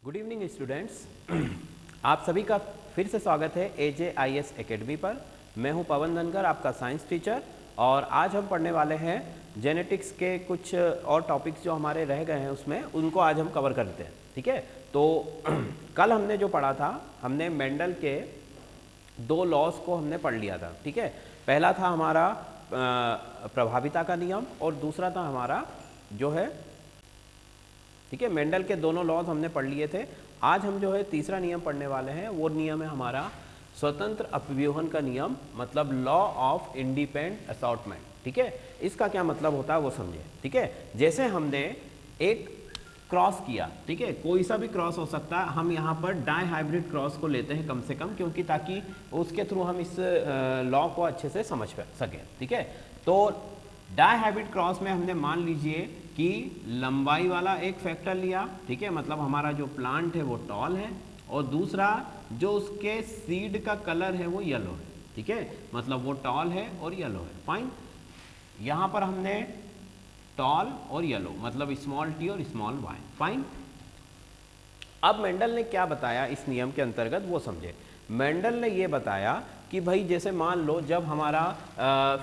Good evening students. आप सभी का फिर से स्वागत है AJIS एकेडमी पर। मैं हूं पवन धनकर, आपका साइंस टीचर, और आज हम पढ़ने वाले हैं जेनेटिक्स के कुछ और टॉपिक्स जो हमारे रह गए हैं उसमें, उनको आज हम कवर करते हैं। ठीक है, तो कल हमने जो पढ़ा था, हमने मेंडल के दो लॉज को हमने पढ़ लिया था। ठीक है, पहला था हमारा प्रभाविता का नियम और दूसरा था हमारा जो है, ठीक है, मेंडल के दोनों लॉज हमने पढ़ लिए थे। आज हम जो है तीसरा नियम पढ़ने वाले हैं। वो नियम है हमारा स्वतंत्र अपव्यूहन का नियम, मतलब लॉ ऑफ इंडिपेंडेंट असॉर्टमेंट। ठीक है, इसका क्या मतलब होता है वो समझे। ठीक है, जैसे हमने एक क्रॉस किया, ठीक है, कोई सा भी क्रॉस हो सकता है, हम यहाँ पर डाई हाइब्रिड क्रॉस को लेते हैं कम से कम, क्योंकि ताकि उसके थ्रू हम इस लॉ को अच्छे से समझ सकें। ठीक है, तो डाई हाइब्रिड क्रॉस में हमने मान लीजिए कि लंबाई वाला एक फैक्टर लिया, ठीक है, मतलब हमारा जो प्लांट है वो टॉल है, और दूसरा जो उसके सीड का कलर है वो येलो है। ठीक है, मतलब वो टॉल है और येलो है। फाइन, यहाँ पर हमने टॉल और येलो, मतलब स्मॉल टी और स्मॉल वाई। फाइन, अब मेंडल ने क्या बताया इस नियम के अंतर्गत वो समझे। मेंडल ने ये बताया कि भाई जैसे मान लो जब हमारा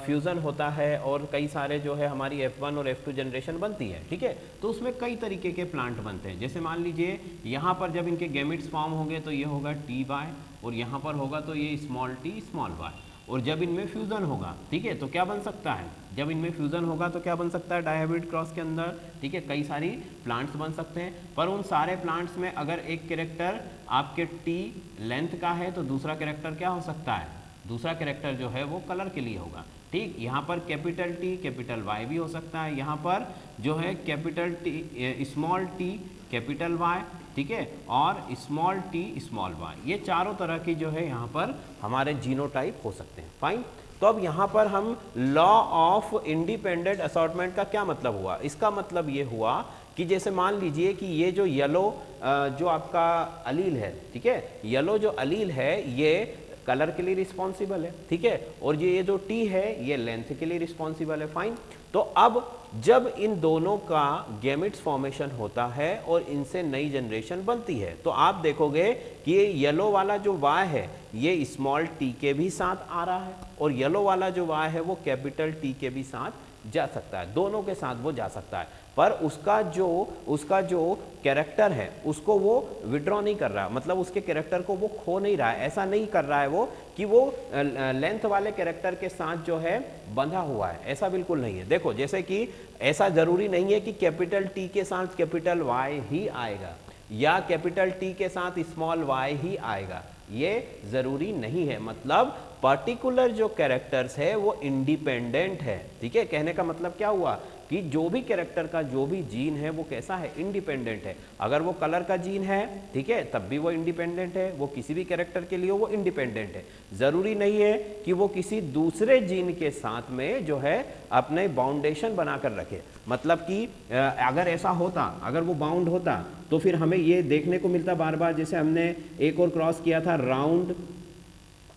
फ्यूज़न होता है और कई सारे जो है हमारी F1 और F2 जनरेशन बनती है, ठीक है, तो उसमें कई तरीके के प्लांट बनते हैं। जैसे मान लीजिए यहाँ पर जब इनके गैमेट्स फॉर्म होंगे तो ये होगा टी वाई, और यहाँ पर होगा तो ये स्मॉल टी स्मॉल वाई। और जब इनमें फ्यूज़न होगा, ठीक है, तो क्या बन सकता है, जब इनमें फ्यूज़न होगा तो क्या बन सकता है डाई हाइब्रिड क्रॉस के अंदर, ठीक है, कई सारी प्लांट्स बन सकते हैं। पर उन सारे प्लांट्स में अगर एक कैरेक्टर आपके टी लेंथ का है तो दूसरा कैरेक्टर क्या हो सकता है, दूसरा कैरेक्टर जो है वो कलर के लिए होगा। ठीक, यहाँ पर कैपिटल टी कैपिटल वाई भी हो सकता है, यहाँ पर जो है capital T small T capital Y, ठीक है, और स्मॉल टी स्मॉल वाई, ये चारों तरह की जो है यहाँ पर हमारे जीनोटाइप हो सकते हैं। फाइन, तो अब यहाँ पर हम लॉ ऑफ इंडिपेंडेंट असॉर्टमेंट का क्या मतलब हुआ। इसका मतलब ये हुआ कि जैसे मान लीजिए कि ये जो येलो जो आपका अलील है, ठीक है, येलो जो अलील है ये कलर के लिए रिस्पॉन्सिबल है, ठीक है, और ये जो टी है ये लेंथ के लिए रिस्पॉन्सिबल है। फाइन, तो अब जब इन दोनों का गैमेट्स फॉर्मेशन होता है और इनसे नई जनरेशन बनती है, तो आप देखोगे कि ये येलो वाला जो वाई है ये स्मॉल टी के भी साथ आ रहा है, और येलो वाला जो वाई है वो कैपिटल टी के भी साथ जा सकता है, दोनों के साथ वो जा सकता है। पर उसका जो कैरेक्टर है उसको वो विड्रॉ नहीं कर रहा, मतलब उसके कैरेक्टर को वो खो नहीं रहा है। ऐसा नहीं कर रहा है वो कि वो लेंथ वाले कैरेक्टर के साथ जो है बंधा हुआ है, ऐसा बिल्कुल नहीं है। देखो, जैसे कि ऐसा जरूरी नहीं है कि कैपिटल टी के साथ कैपिटल वाई ही आएगा या कैपिटल टी के साथ स्मॉल वाई ही आएगा, ये जरूरी नहीं है। मतलब पर्टिकुलर जो कैरेक्टर्स है वो इंडिपेंडेंट है। ठीक है, कहने का मतलब क्या हुआ कि जो भी कैरेक्टर का जो भी जीन है वो कैसा है, इंडिपेंडेंट है। अगर वो कलर का जीन है, ठीक है, तब भी वो इंडिपेंडेंट है, वो किसी भी कैरेक्टर के लिए वो इंडिपेंडेंट है। जरूरी नहीं है कि वो किसी दूसरे जीन के साथ में जो है अपने बाउंडेशन बनाकर रखे। मतलब कि अगर ऐसा होता, अगर वो बाउंड होता तो फिर हमें ये देखने को मिलता बार बार, जैसे हमने एक और क्रॉस किया था राउंड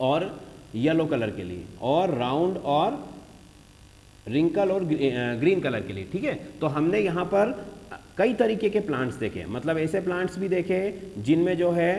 और येलो कलर के लिए, और राउंड और रिंकल और ग्रीन कलर के लिए। ठीक है, तो हमने यहाँ पर कई तरीके के प्लांट्स देखे, मतलब ऐसे प्लांट्स भी देखे जिनमें जो है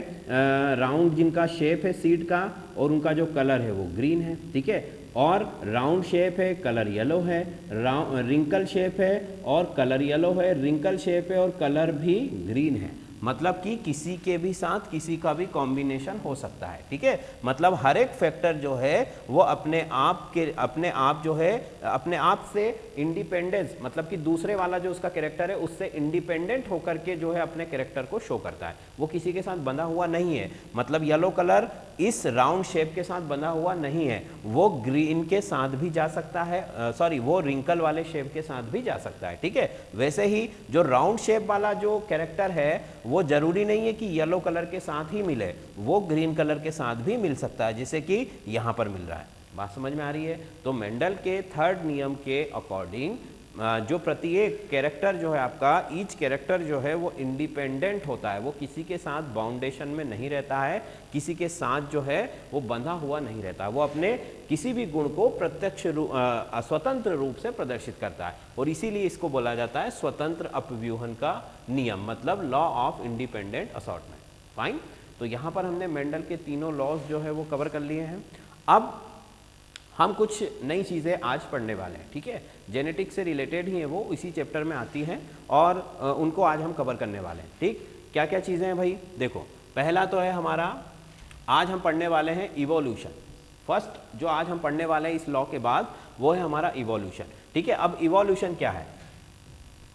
राउंड जिनका शेप है सीड का और उनका जो कलर है वो ग्रीन है, ठीक है, और राउंड शेप है कलर येलो है, रिंकल शेप है और कलर येलो है, रिंकल शेप है और कलर भी ग्रीन है। मतलब कि किसी के भी साथ किसी का भी कॉम्बिनेशन हो सकता है। ठीक है, मतलब हर एक फैक्टर जो है वो अपने आप जो है अपने आप से इंडिपेंडेंस, मतलब कि दूसरे वाला जो उसका कैरेक्टर है उससे इंडिपेंडेंट होकर के जो है अपने कैरेक्टर को शो करता है, वो किसी के साथ बंधा हुआ नहीं है। मतलब येलो कलर इस राउंड शेप के साथ बंधा हुआ नहीं है, वो ग्रीन के साथ भी जा सकता है, वो रिंकल वाले शेप के साथ भी जा सकता है। ठीक है, वैसे ही जो राउंड शेप वाला जो कैरेक्टर है वो जरूरी नहीं है कि येलो कलर के साथ ही मिले, वो ग्रीन कलर के साथ भी मिल सकता है, जैसे कि यहाँ पर मिल रहा है। बात समझ में आ रही है। तो मेंडल के थर्ड नियम के अकॉर्डिंग जो प्रत्येक कैरेक्टर जो है आपका, ईच कैरेक्टर जो है वो इंडिपेंडेंट होता है, वो किसी के साथ बाउंडेशन में नहीं रहता है, किसी के साथ जो है वो बंधा हुआ नहीं रहता, वो अपने किसी भी गुण को स्वतंत्र रूप से प्रदर्शित करता है, और इसीलिए इसको बोला जाता है स्वतंत्र अपव्यूहन का नियम, मतलब law of independent assortment. Fine, तो यहाँ पर हमने मेंडल के तीनों लॉज जो है वो कवर कर लिए हैं। अब हम कुछ नई चीज़ें आज पढ़ने वाले हैं, ठीक है, जेनेटिक्स से रिलेटेड ही है, वो इसी चैप्टर में आती हैं और उनको आज हम कवर करने वाले हैं। ठीक, क्या क्या चीज़ें हैं भाई, देखो, पहला तो है हमारा, आज हम पढ़ने वाले हैं इवोल्यूशन। फर्स्ट जो आज हम पढ़ने वाले हैं इस लॉ के बाद, वो है हमारा इवोल्यूशन। ठीक है, अब इवोल्यूशन क्या है,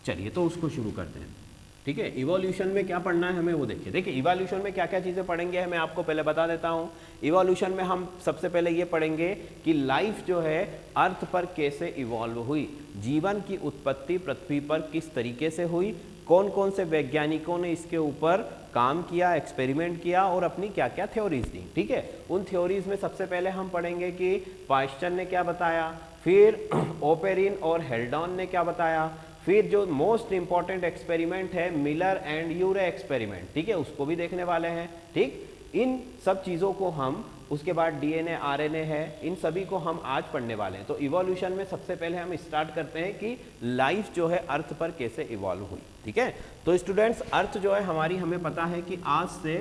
चलिए तो उसको शुरू करते हैं। ठीक है, इवोल्यूशन में क्या पढ़ना है हमें वो देखिए। देखिए इवोल्यूशन में क्या क्या चीज़ें पढ़ेंगे मैं आपको पहले बता देता हूँ। इवोल्यूशन में हम सबसे पहले ये पढ़ेंगे कि लाइफ जो है अर्थ पर कैसे इवॉल्व हुई, जीवन की उत्पत्ति पृथ्वी पर किस तरीके से हुई, कौन कौन से वैज्ञानिकों ने इसके ऊपर काम किया, एक्सपेरिमेंट किया और अपनी क्या क्या थ्योरीज दी। ठीक है, उन थ्योरीज में सबसे पहले हम पढ़ेंगे कि पाश्चर ने क्या बताया, फिर ओपेरिन और हेल्डॉन ने क्या बताया, फिर जो मोस्ट इंपॉर्टेंट एक्सपेरिमेंट है मिलर एंड यूरे एक्सपेरिमेंट, ठीक है, उसको भी देखने वाले हैं। ठीक, इन सब चीज़ों को हम, उसके बाद डीएनए आरएनए है, इन सभी को हम आज पढ़ने वाले हैं। तो इवोल्यूशन में सबसे पहले हम स्टार्ट करते हैं कि लाइफ जो है अर्थ पर कैसे इवॉल्व हुई। ठीक है, तो स्टूडेंट्स अर्थ जो है हमारी, हमें पता है कि आज से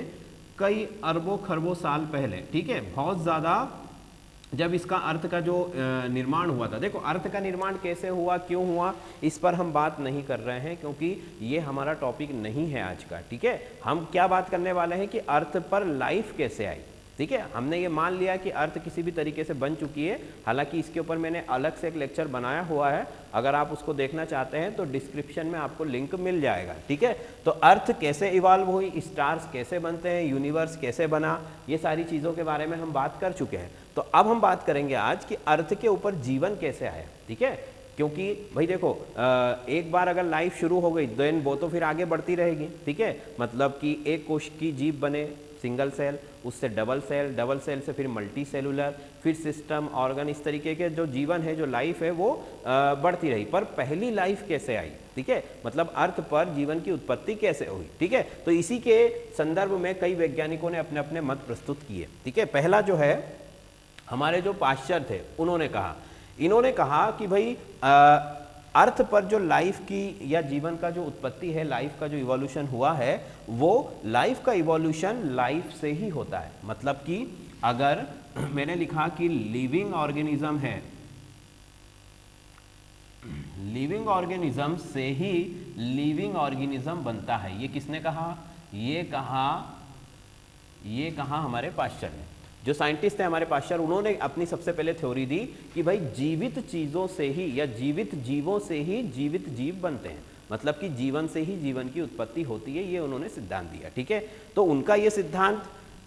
कई अरबों खरबों साल पहले, ठीक है, बहुत ज़्यादा जब इसका अर्थ का जो निर्माण हुआ था, देखो अर्थ का निर्माण कैसे हुआ, क्यों हुआ, इस पर हम बात नहीं कर रहे हैं क्योंकि ये हमारा टॉपिक नहीं है आज का। ठीक है, हम क्या बात करने वाले हैं कि अर्थ पर लाइफ कैसे आई। ठीक है, हमने ये मान लिया कि अर्थ किसी भी तरीके से बन चुकी है, हालांकि इसके ऊपर मैंने अलग से एक लेक्चर बनाया हुआ है, अगर आप उसको देखना चाहते हैं तो डिस्क्रिप्शन में आपको लिंक मिल जाएगा। ठीक है, तो अर्थ कैसे इवॉल्व हुई, स्टार्स कैसे बनते हैं, यूनिवर्स कैसे बना, ये सारी चीज़ों के बारे में हम बात कर चुके हैं। तो अब हम बात करेंगे आज कि अर्थ के ऊपर जीवन कैसे आया। ठीक है, क्योंकि भाई देखो एक बार अगर लाइफ शुरू हो गई देन वो तो फिर आगे बढ़ती रहेगी। ठीक है, मतलब कि एक कोश की जीव बने सिंगल सेल, उससे डबल सेल से फिर मल्टी सेलुलर, फिर सिस्टम, ऑर्गन, इस तरीके के जो जीवन है, जो लाइफ है वो बढ़ती रही। पर पहली लाइफ कैसे आई, ठीक है, मतलब अर्थ पर जीवन की उत्पत्ति कैसे हुई। ठीक है, तो इसी के संदर्भ में कई वैज्ञानिकों ने अपने अपने मत प्रस्तुत किए। ठीक है, पहला जो है हमारे जो पाश्चर थे इन्होंने कहा कि भाई अर्थ पर जो लाइफ की या जीवन का जो उत्पत्ति है, लाइफ का जो इवोल्यूशन हुआ है, वो लाइफ का इवोल्यूशन लाइफ से ही होता है। मतलब कि अगर मैंने लिखा कि लिविंग ऑर्गेनिज्म है, लिविंग ऑर्गेनिज्म से ही लिविंग ऑर्गेनिज्म बनता है। ये किसने कहा, ये कहा हमारे पाश्चर ने। जो साइंटिस्ट है हमारे पाश्चर, उन्होंने अपनी सबसे पहले थ्योरी दी कि भाई जीवित चीज़ों से ही या जीवित जीवों से ही जीवित जीव बनते हैं, मतलब कि जीवन से ही जीवन की उत्पत्ति होती है, ये उन्होंने सिद्धांत दिया। ठीक है, तो उनका ये सिद्धांत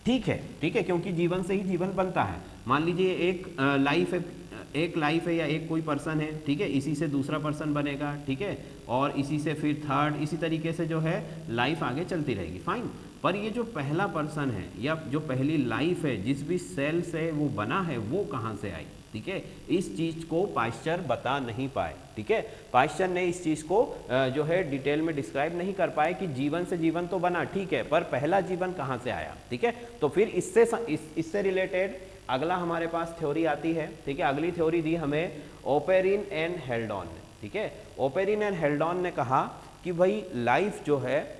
ठीक है, क्योंकि जीवन से ही जीवन बनता है। मान लीजिए एक लाइफ है या एक कोई पर्सन है, ठीक है, इसी से दूसरा पर्सन बनेगा, ठीक है, और इसी से फिर थर्ड, इसी तरीके से जो है लाइफ आगे चलती रहेगी। फाइन, पर ये जो पहला पर्सन है या जो पहली लाइफ है, जिस भी सेल से वो बना है, वो कहाँ से आई। ठीक है, इस चीज़ को पाश्चर बता नहीं पाए। ठीक है, पाश्चर ने इस चीज़ को जो है डिटेल में डिस्क्राइब नहीं कर पाए कि जीवन से जीवन तो बना, ठीक है, पर पहला जीवन कहाँ से आया। ठीक है, तो फिर इससे रिलेटेड अगला हमारे पास थ्योरी आती है। ठीक है, अगली थ्योरी दी हमें ओपेरिन एंड हेल्डॉन ने। ठीक है, ओपेरिन एंड हेल्डॉन ने कहा कि भाई लाइफ जो है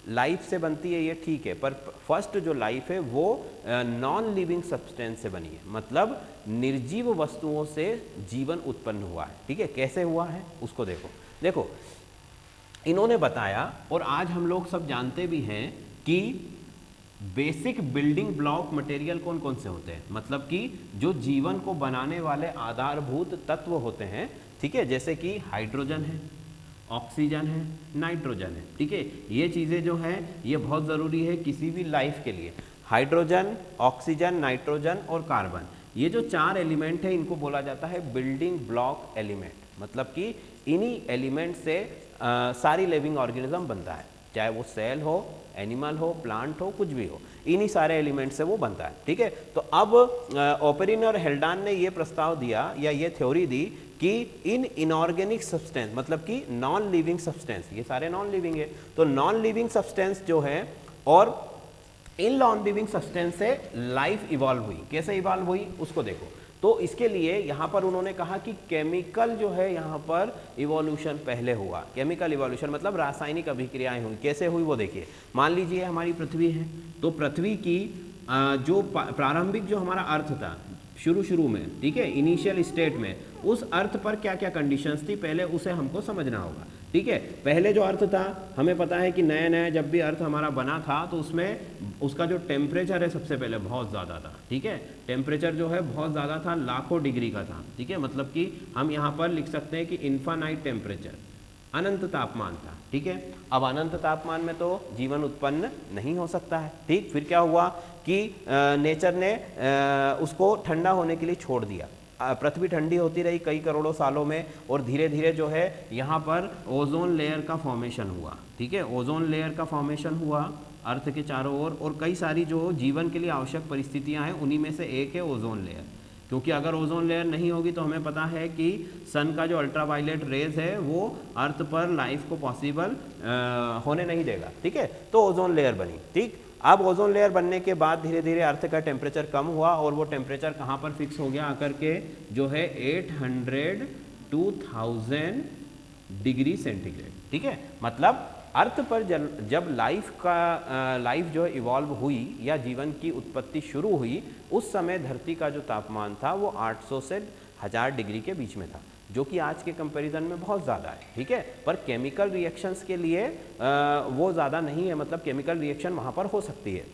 लाइफ से बनती है, ये ठीक है, पर फर्स्ट जो लाइफ है वो नॉन लिविंग सब्सटेंस से बनी है, मतलब निर्जीव वस्तुओं से जीवन उत्पन्न हुआ है। ठीक है, कैसे हुआ है उसको देखो इन्होंने बताया, और आज हम लोग सब जानते भी हैं कि बेसिक बिल्डिंग ब्लॉक मटेरियल कौन कौन से होते हैं, मतलब कि जो जीवन को बनाने वाले आधारभूत तत्व होते हैं। ठीक है, जैसे कि हाइड्रोजन है, ऑक्सीजन है, नाइट्रोजन है। ठीक है, ये चीज़ें जो हैं ये बहुत ज़रूरी है किसी भी लाइफ के लिए। हाइड्रोजन, ऑक्सीजन, नाइट्रोजन और कार्बन, ये जो चार एलिमेंट है इनको बोला जाता है बिल्डिंग ब्लॉक एलिमेंट, मतलब कि इन्हीं एलिमेंट से सारी लिविंग ऑर्गेनिज्म बनता है, चाहे वो सेल हो, एनिमल हो, प्लांट हो, कुछ भी हो, इन्हीं सारे एलिमेंट से वो बनता है। ठीक है, तो अब ओपेरिन और हेल्डान ने ये प्रस्ताव दिया या ये थ्योरी दी कि इन इनऑर्गेनिक सब्सटेंस, मतलब कि नॉन लिविंग सब्सटेंस, ये सारे नॉन लिविंग है, तो नॉन लिविंग सब्सटेंस जो है और इन नॉन लिविंग सब्सटेंस से लाइफ इवॉल्व हुई। कैसे इवॉल्व हुई उसको देखो। तो इसके लिए यहाँ पर उन्होंने कहा कि केमिकल जो है यहाँ पर इवोल्यूशन पहले हुआ। केमिकल इवोल्यूशन मतलब रासायनिक अभिक्रियाएं हुई। कैसे हुई वो देखिए। मान लीजिए हमारी पृथ्वी है, तो पृथ्वी की जो प्रारंभिक जो हमारा अर्थ था शुरू में, ठीक है, इनिशियल स्टेट में, उस अर्थ पर क्या क्या कंडीशंस थी पहले उसे हमको समझना होगा। ठीक है, पहले जो अर्थ था हमें पता है कि नया नया जब भी अर्थ हमारा बना था तो उसमें उसका जो टेम्परेचर है सबसे पहले बहुत ज़्यादा था। ठीक है, टेम्परेचर जो है बहुत ज़्यादा था, लाखों डिग्री का था। ठीक है, मतलब कि हम यहाँ पर लिख सकते हैं कि इन्फानाइट टेम्परेचर, अनंत तापमान था। ठीक है, अब अनंत तापमान में तो जीवन उत्पन्न नहीं हो सकता है। ठीक, फिर क्या हुआ कि नेचर ने उसको ठंडा होने के लिए छोड़ दिया। पृथ्वी ठंडी होती रही कई करोड़ों सालों में, और धीरे धीरे जो है यहाँ पर ओजोन लेयर का फॉर्मेशन हुआ। ठीक है, ओजोन लेयर का फॉर्मेशन हुआ अर्थ के चारों ओर, और कई सारी जो जीवन के लिए आवश्यक परिस्थितियाँ हैं उन्हीं में से एक है ओजोन लेयर। क्योंकि अगर ओजोन लेयर नहीं होगी तो हमें पता है कि सन का जो अल्ट्रावायलेट रेज है वो अर्थ पर लाइफ को पॉसिबल होने नहीं देगा। ठीक है, तो ओजोन लेयर बनी। ठीक, अब ओजोन लेयर बनने के बाद धीरे धीरे अर्थ का टेम्परेचर कम हुआ, और वो टेम्परेचर कहाँ पर फिक्स हो गया आकर के, जो है 800 to 1000 डिग्री सेंटीग्रेड। ठीक है, मतलब अर्थ पर जब लाइफ जो है इवॉल्व हुई या जीवन की उत्पत्ति शुरू हुई, उस समय धरती का जो तापमान था वो 800 से 1000 डिग्री के बीच में था, जो कि आज के कंपैरिजन में बहुत ज़्यादा है। ठीक है, पर केमिकल रिएक्शंस के लिए वो ज़्यादा नहीं है, मतलब केमिकल रिएक्शन वहाँ पर हो सकती है।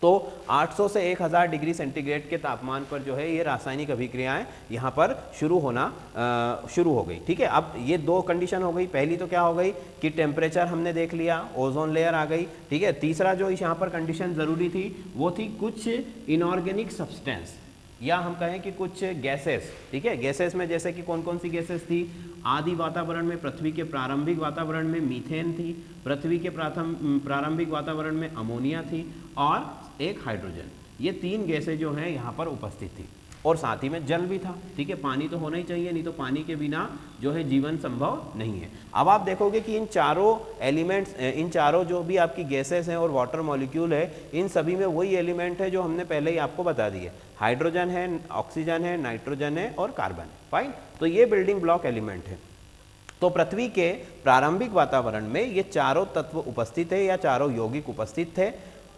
तो 800 से 1000 डिग्री सेंटीग्रेड के तापमान पर जो है ये रासायनिक अभिक्रियाएं यहाँ पर शुरू हो गई। ठीक है, अब ये दो कंडीशन हो गई। पहली तो क्या हो गई कि टेम्परेचर हमने देख लिया, ओजोन लेयर आ गई। ठीक है, तीसरा जो यहाँ पर कंडीशन ज़रूरी थी वो थी कुछ इनऑर्गेनिक सब्सटेंस, या हम कहें कि कुछ गैसेस। ठीक है, गैसेस में जैसे कि कौन कौन सी गैसेस थी। आदि वातावरण में, पृथ्वी के प्रारंभिक वातावरण में मीथेन थी, पृथ्वी के प्रारंभिक वातावरण में अमोनिया थी, और एक हाइड्रोजन। ये तीन गैसें जो हैं यहाँ पर उपस्थित थी, और साथ ही में जल भी था। ठीक है, पानी तो होना ही चाहिए, नहीं तो पानी के बिना जो है जीवन संभव नहीं है। अब आप देखोगे कि इन चारों एलिमेंट्स, इन चारों जो भी आपकी गैसेस हैं और वाटर मॉलिक्यूल है, इन सभी में वही एलिमेंट है जो हमने पहले ही आपको बता दिए। हाइड्रोजन है, ऑक्सीजन है, नाइट्रोजन है और कार्बन है। फाइन, तो ये बिल्डिंग ब्लॉक एलिमेंट है। तो पृथ्वी के प्रारंभिक वातावरण में ये चारों तत्व उपस्थित है या चारों यौगिक उपस्थित थे।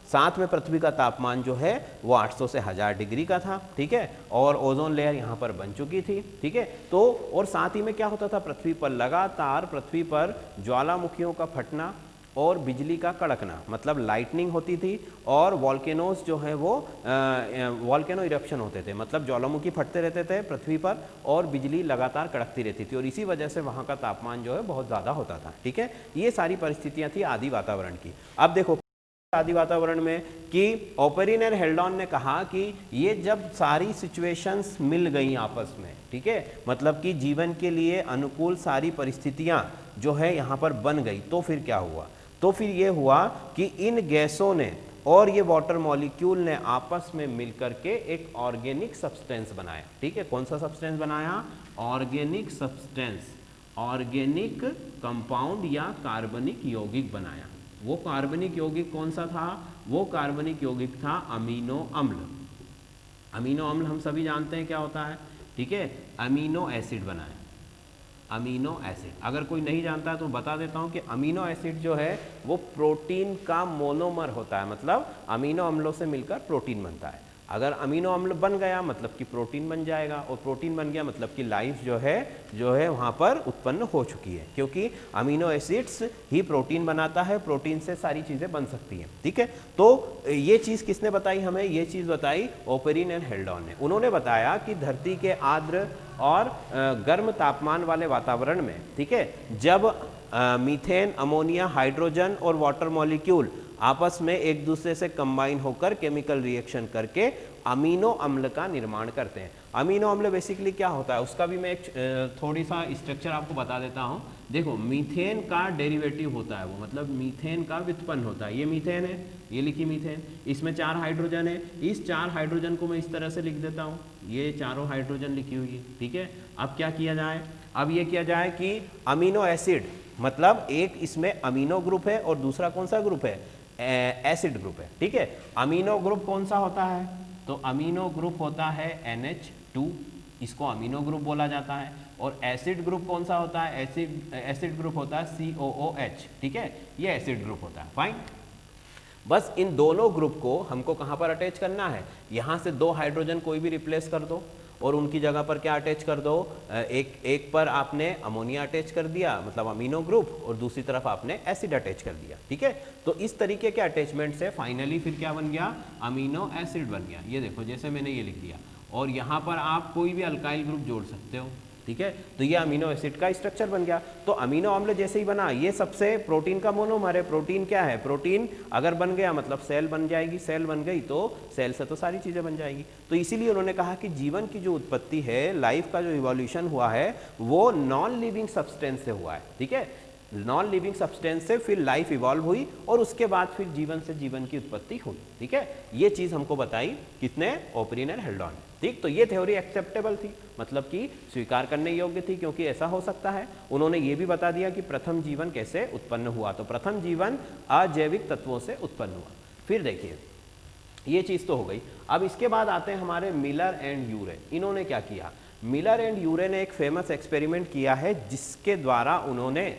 साथ में पृथ्वी का तापमान जो है वो 800 से 1000 डिग्री का था। ठीक है, और ओजोन लेयर यहाँ पर बन चुकी थी। ठीक है, तो और साथ ही में क्या होता था, पृथ्वी पर लगातार पृथ्वी पर ज्वालामुखियों का फटना और बिजली का कड़कना, मतलब लाइटनिंग होती थी, और वॉल्केनोस जो है वो वॉल्केनो इरप्शन होते थे, मतलब ज्वालामुखी फटते रहते थे पृथ्वी पर और बिजली लगातार कड़कती रहती थी, और इसी वजह से वहाँ का तापमान जो है बहुत ज़्यादा होता था। ठीक है, ये सारी परिस्थितियाँ थी आदि वातावरण की। अब देखो आदि वातावरण में कि ओपेरिन और हेल्डॉन ने कहा कि ये जब सारी सिचुएशंस मिल गई आपस में, ठीक है, मतलब कि जीवन के लिए अनुकूल सारी परिस्थितियां जो है यहाँ पर बन गई, तो फिर क्या हुआ, तो फिर ये हुआ कि इन गैसों ने और ये वाटर मॉलिक्यूल ने आपस में मिलकर के एक ऑर्गेनिक सब्सटेंस बनाया। ठीक है, कौन सा सब्सटेंस बनाया, ऑर्गेनिक सब्सटेंस, ऑर्गेनिक कंपाउंड या कार्बनिक यौगिक बनाया। वो कार्बनिक यौगिक कौन सा था, वो कार्बनिक यौगिक था अमीनो अम्ल। अमीनो अम्ल हम सभी जानते हैं क्या होता है। ठीक है, अमीनो एसिड बनाया, अमीनो एसिड। अगर कोई नहीं जानता तो बता देता हूं कि अमीनो एसिड जो है वो प्रोटीन का मोनोमर होता है, मतलब अमीनो अम्लों से मिलकर प्रोटीन बनता है। अगर अमीनो अम्ल बन गया मतलब कि प्रोटीन बन जाएगा, और प्रोटीन बन गया मतलब कि लाइफ जो है वहाँ पर उत्पन्न हो चुकी है, क्योंकि अमीनो एसिड्स ही प्रोटीन बनाता है, प्रोटीन से सारी चीज़ें बन सकती हैं। ठीक है, तो ये चीज़ किसने बताई हमें, ये चीज़ बताई ओपेरिन एंड हेल्डॉन ने। उन्होंने बताया कि धरती के आर्द्र और गर्म तापमान वाले वातावरण में, ठीक है, जब मीथेन, अमोनिया, हाइड्रोजन और वाटर मॉलिक्यूल आपस में एक दूसरे से कंबाइन होकर केमिकल रिएक्शन करके अमीनो अम्ल का निर्माण करते हैं। अमीनो अम्ल बेसिकली क्या होता है उसका भी मैं एक थोड़ी सा स्ट्रक्चर आपको बता देता हूँ। देखो मीथेन का डेरिवेटिव होता है वो, मतलब मीथेन का व्युत्पन्न होता है। ये मीथेन है, ये लिखी मीथेन, इसमें 4 हाइड्रोजन है। इस 4 हाइड्रोजन को मैं इस तरह से लिख देता हूँ, ये चारों हाइड्रोजन लिखी हुई है, ठीक है। अब क्या किया जाए, अब ये किया जाए कि अमीनो एसिड, मतलब एक इसमें अमीनो ग्रुप है और दूसरा कौन सा ग्रुप है, एसिड ग्रुप है, ठीक है। अमीनो ग्रुप कौन सा होता है, तो अमीनो ग्रुप होता है NH2, इसको अमीनो ग्रुप बोला जाता है। और एसिड ग्रुप कौन सा होता है, एसिड ग्रुप होता है COOH, ठीक है, ये एसिड ग्रुप होता है। फाइन, बस इन दोनों ग्रुप को हमको कहाँ पर अटैच करना है, यहाँ से 2 हाइड्रोजन कोई भी रिप्लेस कर दो और उनकी जगह पर क्या अटैच कर दो, एक पर आपने अमोनिया अटैच कर दिया, मतलब अमीनो ग्रुप, और दूसरी तरफ आपने एसिड अटैच कर दिया, ठीक है। तो इस तरीके के अटैचमेंट से फाइनली फिर क्या बन गया, अमीनो एसिड बन गया। ये देखो जैसे मैंने ये लिख दिया, और यहाँ पर आप कोई भी अल्काइल ग्रुप जोड़ सकते हो, ठीक है। तो ये अमीनो एसिड का स्ट्रक्चर बन गया। तो अमीनो अम्ल जैसे ही बना, ये सबसे प्रोटीन का मोनोमर है। प्रोटीन क्या है, प्रोटीन अगर बन गया मतलब सेल बन जाएगी, सेल बन गई तो सेल से तो सारी चीज़ें बन जाएगी। तो इसीलिए उन्होंने कहा कि जीवन की जो उत्पत्ति है, लाइफ का जो इवोल्यूशन हुआ है, वो नॉन लिविंग सब्सटेंस से हुआ है, ठीक है। नॉन लिविंग सब्सटेंस से फिर लाइफ इवॉल्व हुई और उसके बाद फिर जीवन से जीवन की उत्पत्ति हुई, ठीक है। ये चीज़ हमको बताई किसने, ओपरिन और हेल्डॉन, ठीक। तो ये थ्योरी एक्सेप्टेबल थी, मतलब कि स्वीकार करने योग्य थी, क्योंकि ऐसा हो सकता है। उन्होंने ये भी बता दिया कि प्रथम जीवन कैसे उत्पन्न हुआ, तो प्रथम जीवन अजैविक तत्वों से उत्पन्न हुआ। फिर देखिए ये चीज़ तो हो गई। अब इसके बाद आते हैं हमारे मिलर एंड यूरे। इन्होंने क्या किया, मिलर एंड यूरे ने एक फेमस एक्सपेरिमेंट किया है, जिसके द्वारा उन्होंने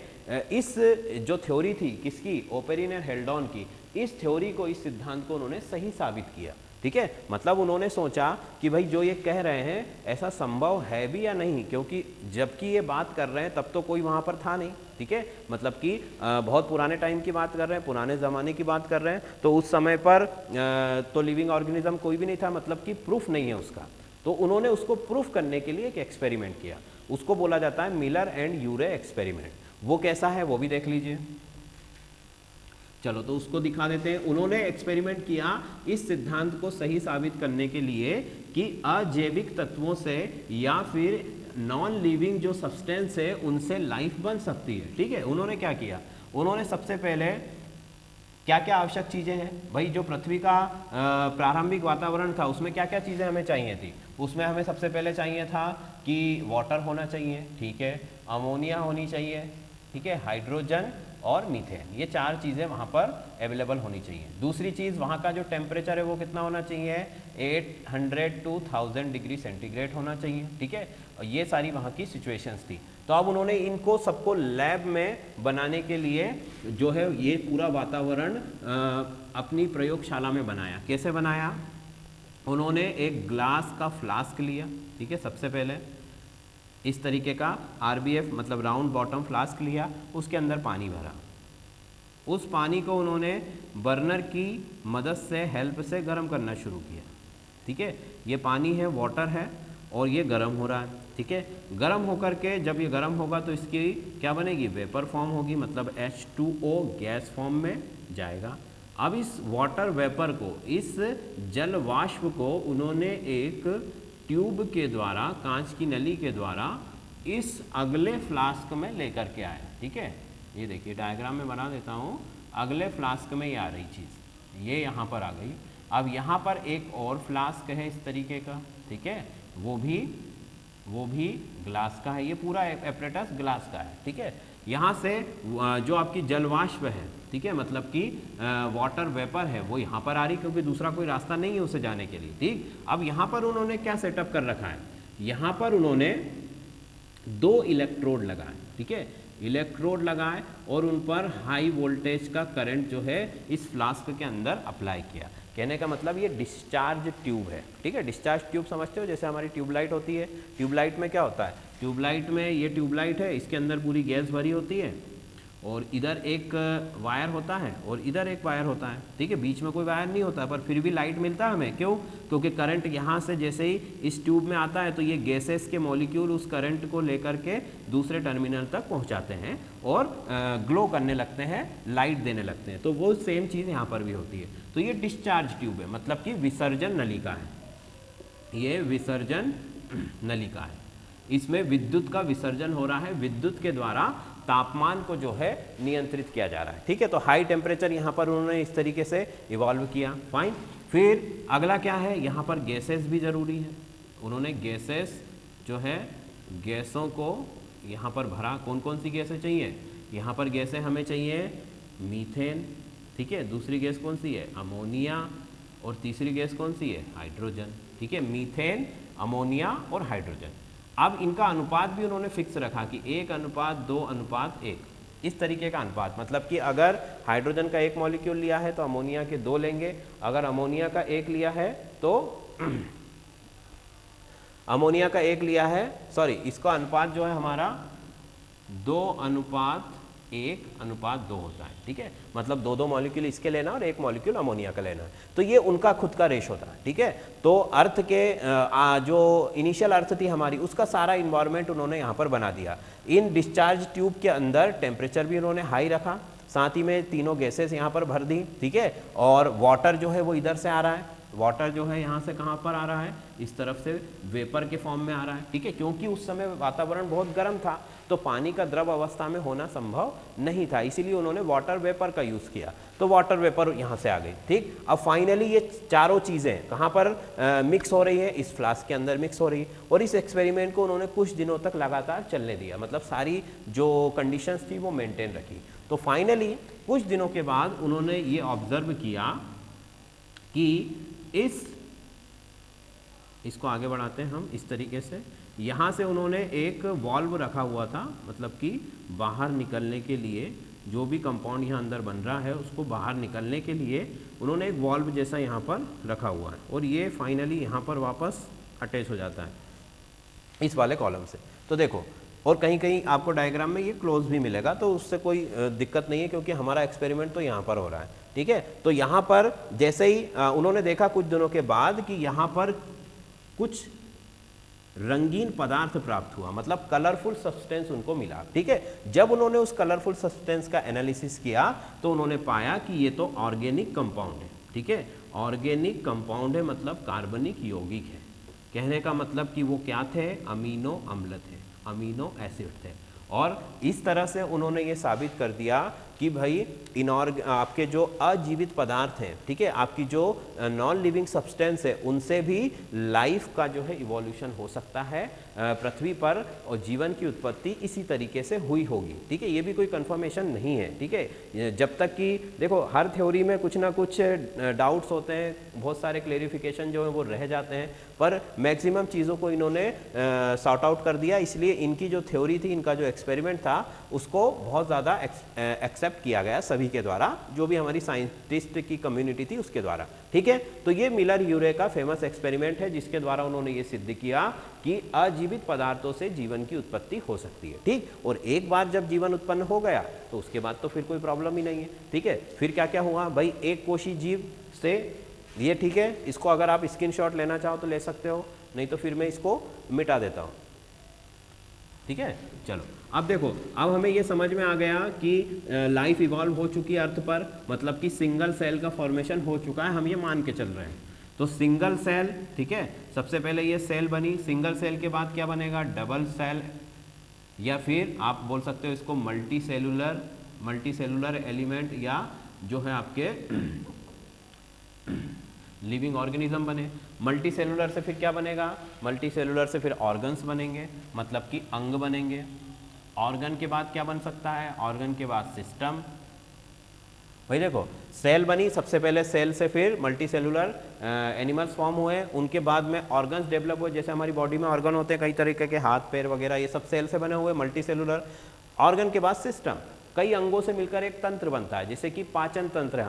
इस जो थ्योरी थी किसकी, ओपरिन और हेल्डॉन की, इस थ्योरी को, इस सिद्धांत को उन्होंने सही साबित किया, ठीक है। मतलब उन्होंने सोचा कि भाई जो ये कह रहे हैं ऐसा संभव है भी या नहीं, क्योंकि जबकि ये बात कर रहे हैं तब तो कोई वहाँ पर था नहीं, ठीक है। मतलब कि बहुत पुराने टाइम की बात कर रहे हैं, पुराने ज़माने की बात कर रहे हैं, तो उस समय पर तो लिविंग ऑर्गेनिज्म कोई भी नहीं था, मतलब कि प्रूफ नहीं है उसका। तो उन्होंने उसको प्रूफ करने के लिए एक एक्सपेरिमेंट किया, उसको बोला जाता है मिलर एंड यूरे एक्सपेरिमेंट। वो कैसा है वो भी देख लीजिए। चलो तो उसको दिखा देते हैं। उन्होंने एक्सपेरिमेंट किया इस सिद्धांत को सही साबित करने के लिए कि अजैविक तत्वों से या फिर नॉन लिविंग जो सब्सटेंस है उनसे लाइफ बन सकती है, ठीक है। उन्होंने क्या किया, उन्होंने सबसे पहले क्या क्या आवश्यक चीज़ें हैं, भाई जो पृथ्वी का प्रारंभिक वातावरण था उसमें क्या क्या चीज़ें हमें चाहिए थी। उसमें हमें सबसे पहले चाहिए था कि वाटर होना चाहिए, ठीक है, अमोनिया होनी चाहिए, ठीक है, हाइड्रोजन और मीथेन, ये 4 चीज़ें वहाँ पर अवेलेबल होनी चाहिए। दूसरी चीज़, वहाँ का जो टेम्परेचर है वो कितना होना चाहिए, 800 to 1000 डिग्री सेंटीग्रेड होना चाहिए, ठीक है। और ये सारी वहाँ की सिचुएशंस थी। तो अब उन्होंने इनको सबको लैब में बनाने के लिए जो है ये पूरा वातावरण अपनी प्रयोगशाला में बनाया। कैसे बनाया, उन्होंने एक ग्लास का फ्लास्क लिया, ठीक है, सबसे पहले इस तरीके का RBF मतलब राउंड बॉटम फ्लास्क लिया, उसके अंदर पानी भरा। उस पानी को उन्होंने बर्नर की मदद से, हेल्प से गर्म करना शुरू किया, ठीक है। ये पानी है, वाटर है, और ये गर्म हो रहा है, ठीक है। गर्म होकर के जब ये गर्म होगा तो इसकी क्या बनेगी, वेपर फॉर्म होगी, मतलब H2O गैस फॉर्म में जाएगा। अब इस वाटर वेपर को, इस जल वाष्प को उन्होंने एक ट्यूब के द्वारा, कांच की नली के द्वारा इस अगले फ्लास्क में लेकर के आए, ठीक है। ये देखिए डायग्राम में बना देता हूँ, अगले फ्लास्क में ये आ रही चीज़, ये यहाँ पर आ गई। अब यहाँ पर एक और फ्लास्क है इस तरीके का, ठीक है, वो भी ग्लास का है, ये पूरा एपरेटस ग्लास का है, ठीक है। यहाँ से जो आपकी जलवाष्प है, ठीक है, मतलब कि वाटर वेपर है, वो यहाँ पर आ रही, क्योंकि दूसरा कोई रास्ता नहीं है उसे जाने के लिए, ठीक। अब यहाँ पर उन्होंने क्या सेटअप कर रखा है, यहाँ पर उन्होंने 2 इलेक्ट्रोड लगाए, ठीक है, इलेक्ट्रोड लगाए और उन पर हाई वोल्टेज का करंट जो है इस फ्लास्क के अंदर अप्लाई किया। कहने का मतलब ये डिस्चार्ज ट्यूब है, ठीक है। डिस्चार्ज ट्यूब समझते हो, जैसे हमारी ट्यूबलाइट होती है, ट्यूबलाइट में क्या होता है, ट्यूबलाइट में ये ट्यूबलाइट है, इसके अंदर पूरी गैस भरी होती है और इधर एक वायर होता है और इधर एक वायर होता है, ठीक है। बीच में कोई वायर नहीं होता, पर फिर भी लाइट मिलता है हमें, क्यों, क्योंकि करंट यहाँ से जैसे ही इस ट्यूब में आता है तो ये गैसेस के मॉलिक्यूल उस करंट को लेकर के दूसरे टर्मिनल तक पहुँचाते हैं और ग्लो करने लगते हैं, लाइट देने लगते हैं। तो वो सेम चीज़ यहाँ पर भी होती है। तो ये डिस्चार्ज ट्यूब है, मतलब कि विसर्जन नलिका है, ये विसर्जन नलिका है। इसमें विद्युत का विसर्जन हो रहा है, विद्युत के द्वारा तापमान को जो है नियंत्रित किया जा रहा है। ठीक है, तो हाई टेम्परेचर यहाँ पर उन्होंने इस तरीके से इवॉल्व किया। फाइन, फिर अगला क्या है, यहाँ पर गैसेस भी ज़रूरी है। उन्होंने गैसेस जो है, गैसों को यहाँ पर भरा। कौन कौन सी गैसें चाहिए, यहाँ पर गैसें हमें चाहिए मीथेन, ठीक है, दूसरी गैस कौन सी है, अमोनिया, और तीसरी गैस कौन सी है, हाइड्रोजन। ठीक है, मीथेन, अमोनिया और हाइड्रोजन। अब इनका अनुपात भी उन्होंने फिक्स रखा कि 1:2:1, इस तरीके का अनुपात। मतलब कि अगर हाइड्रोजन का 1 मॉलिक्यूल लिया है तो अमोनिया के 2 लेंगे, अगर अमोनिया का 1 लिया है तो अमोनिया का 1 लिया है, सॉरी, इसका अनुपात जो है हमारा 2:1:2 होता है। ठीक है, मतलब 2 मॉलिक्यूल इसके लेना और 1 मॉलिक्यूल अमोनिया का लेना। तो ये उनका खुद का रेशो था। ठीक है, तो अर्थ के जो इनिशियल अर्थ थी हमारी, उसका सारा इन्वायरमेंट उन्होंने यहाँ पर बना दिया। इन डिस्चार्ज ट्यूब के अंदर टेम्परेचर भी उन्होंने हाई रखा, साथ ही में तीनों गैसेस यहाँ पर भर दी। ठीक है, और वाटर जो है वो इधर से आ रहा है, वाटर जो है यहाँ से कहाँ पर आ रहा है, इस तरफ से वेपर के फॉर्म में आ रहा है। ठीक है, क्योंकि उस समय वातावरण बहुत गर्म था तो पानी का द्रव अवस्था में होना संभव नहीं था, इसीलिए उन्होंने वाटर वेपर का यूज़ किया। तो वाटर वेपर यहाँ से आ गई। ठीक, अब फाइनली ये चारों चीज़ें कहाँ पर मिक्स हो रही है, इस फ्लास्क के अंदर मिक्स हो रही है। और इस एक्सपेरिमेंट को उन्होंने कुछ दिनों तक लगातार चलने दिया, मतलब सारी जो कंडीशंस थी वो मेंटेन रखी। तो फाइनली कुछ दिनों के बाद उन्होंने ये ऑब्जर्व किया कि इसको आगे बढ़ाते हैं हम इस तरीके से। यहाँ से उन्होंने एक वॉल्व रखा हुआ था, मतलब कि बाहर निकलने के लिए जो भी कंपाउंड यहाँ अंदर बन रहा है उसको बाहर निकलने के लिए उन्होंने एक वॉल्व जैसा यहाँ पर रखा हुआ है, और ये फाइनली यहाँ पर वापस अटैच हो जाता है इस वाले कॉलम से। तो देखो, और कहीं कहीं आपको डायग्राम में ये क्लोज भी मिलेगा, तो उससे कोई दिक्कत नहीं है क्योंकि हमारा एक्सपेरिमेंट तो यहाँ पर हो रहा है। ठीक है, तो यहाँ पर जैसे ही उन्होंने देखा कुछ दिनों के बाद कि यहाँ पर कुछ रंगीन पदार्थ प्राप्त हुआ, मतलब कलरफुल सब्सटेंस उनको मिला। ठीक है, जब उन्होंने उस कलरफुल सब्सटेंस का एनालिसिस किया तो उन्होंने पाया कि ये तो ऑर्गेनिक कंपाउंड है। ठीक है, ऑर्गेनिक कंपाउंड है मतलब कार्बनिक यौगिक है। कहने का मतलब कि वो क्या थे, अमीनो अम्ल थे, अमीनो एसिड थे। और इस तरह से उन्होंने ये साबित कर दिया कि भाई आपके जो अजीवित पदार्थ हैं, ठीक है, आपकी जो नॉन लिविंग सब्सटेंस है, उनसे भी लाइफ का जो है इवोल्यूशन हो सकता है पृथ्वी पर, और जीवन की उत्पत्ति इसी तरीके से हुई होगी। ठीक है, ये भी कोई कंफर्मेशन नहीं है। ठीक है, जब तक कि देखो हर थ्योरी में कुछ ना कुछ डाउट्स होते हैं, बहुत सारे क्लेरिफिकेशन जो है वो रह जाते हैं, पर मैक्सिमम चीज़ों को इन्होंने सॉर्ट आउट कर दिया। इसलिए इनकी जो थ्योरी थी, इनका जो एक्सपेरिमेंट था, उसको बहुत ज़्यादा एक्सेप्ट किया गया सभी के द्वारा, जो भी हमारी साइंटिस्ट की कम्युनिटी थी उसके द्वारा। ठीक है, तो ये मिलर यूरे का फेमस एक्सपेरिमेंट है जिसके द्वारा उन्होंने ये सिद्ध किया कि अजीवित पदार्थों से जीवन की उत्पत्ति हो सकती है। ठीक, और एक बार जब जीवन उत्पन्न हो गया तो उसके बाद तो फिर कोई प्रॉब्लम ही नहीं है। ठीक है, फिर क्या क्या हुआ भाई, एक कोशी जीव से ये, ठीक है, इसको अगर आप स्क्रीनशॉट लेना चाहो तो ले सकते हो, नहीं तो फिर मैं इसको मिटा देता हूँ। ठीक है, चलो अब देखो, अब हमें ये समझ में आ गया कि लाइफ इवॉल्व हो चुकी है अर्थ पर, मतलब कि सिंगल सेल का फॉर्मेशन हो चुका है, हम ये मान के चल रहे हैं। तो सिंगल सेल, ठीक है, सबसे पहले ये सेल बनी, सिंगल सेल के बाद क्या बनेगा, डबल सेल, या फिर आप बोल सकते हो इसको मल्टी सेलुलर एलिमेंट, या जो है आपके लिविंग ऑर्गेनिज्म बने। मल्टी सेलुलर से फिर क्या बनेगा, मल्टी सेलुलर से फिर ऑर्गन्स बनेंगे, मतलब कि अंग बनेंगे। ऑर्गन के बाद क्या बन सकता है, ऑर्गन के बाद सिस्टम। भाई देखो, सेल बनी, सबसे पहले सेल से फिर मल्टी सेलुलर एनिमल्स फॉर्म हुए, उनके बाद में ऑर्गन्स डेवलप हुए, जैसे हमारी बॉडी में ऑर्गन होते हैं कई तरीके के, हाथ पैर वगैरह, ये सब सेल से बने हुए मल्टी सेलुलर। ऑर्गन के बाद सिस्टम, कई अंगों से मिलकर एक तंत्र बनता है, जैसे कि पाचन तंत्र है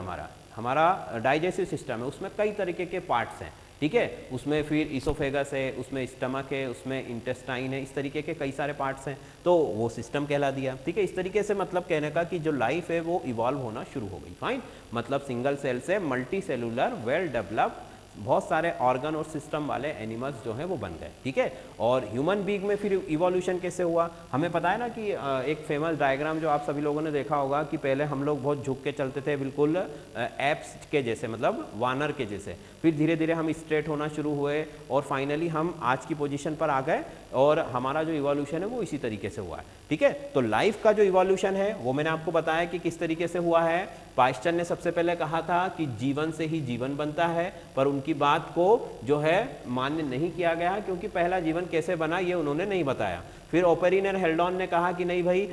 हमारा डाइजेस्टिव सिस्टम है, उसमें कई तरीके के पार्ट्स हैं। ठीक है, उसमें फिर इसोफेगस है, उसमें स्टमक है, उसमें इंटेस्टाइन है, इस तरीके के कई सारे पार्ट्स हैं, तो वो सिस्टम कहला दिया। ठीक है, इस तरीके से मतलब कहने का कि जो लाइफ है वो इवॉल्व होना शुरू हो गई। फाइन, मतलब सिंगल सेल से मल्टी सेलुलर वेल डेवलप्ड बहुत सारे ऑर्गन और सिस्टम वाले एनिमल्स जो हैं वो बन गए, ठीक है। और ह्यूमन बीइंग में फिर इवोल्यूशन कैसे हुआ, हमें पता है ना कि एक फेमस डायग्राम जो आप सभी लोगों ने देखा होगा कि पहले हम लोग बहुत झुक के चलते थे, बिल्कुल एप्स के जैसे, मतलब वानर के जैसे। फिर धीरे धीरे हम स्ट्रेट होना शुरू हुए और फाइनली हम आज की पोजीशन पर आ गए और हमारा जो इवोल्यूशन है वो इसी तरीके से हुआ है, ठीक है। तो लाइफ का जो इवोल्यूशन है वो मैंने आपको बताया कि किस तरीके से हुआ है। पाश्चर ने सबसे पहले कहा था कि जीवन से ही जीवन बनता है, पर उनकी बात को जो है मान्य नहीं किया गया क्योंकि पहला जीवन कैसे बना ये उन्होंने नहीं बताया। फिर ओपेरिन और हेल्डॉन ने कहा कि नहीं भाई,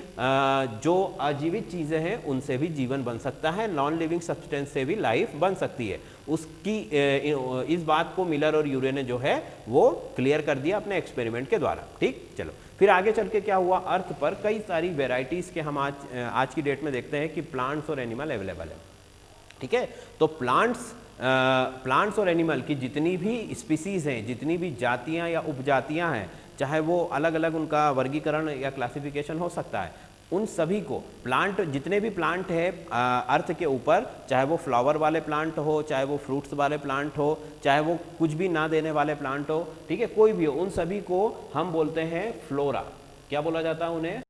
जो अजीवित चीज़ें हैं उनसे भी जीवन बन सकता है, नॉन लिविंग सब्सटेंस से भी लाइफ बन सकती है। उसकी इस बात को मिलर और यूरे ने जो है वो क्लियर कर दिया अपने एक्सपेरिमेंट के द्वारा, ठीक। चलो फिर आगे चल के क्या हुआ, अर्थ पर कई सारी वेराइटीज़ के हम आज की डेट में देखते हैं कि प्लांट्स और एनिमल अवेलेबल है, ठीक है। तो प्लांट्स और एनिमल की जितनी भी स्पीसीज़ हैं, जितनी भी जातियां या उपजातियां हैं, चाहे वो अलग अलग उनका वर्गीकरण या क्लासिफिकेशन हो सकता है, उन सभी को प्लांट, जितने भी प्लांट है अर्थ के ऊपर, चाहे वो फ्लावर वाले प्लांट हो, चाहे वो फ्रूट्स वाले प्लांट हो, चाहे वो कुछ भी ना देने वाले प्लांट हो, ठीक है, कोई भी हो, उन सभी को हम बोलते हैं फ्लोरा। क्या बोला जाता है उन्हें?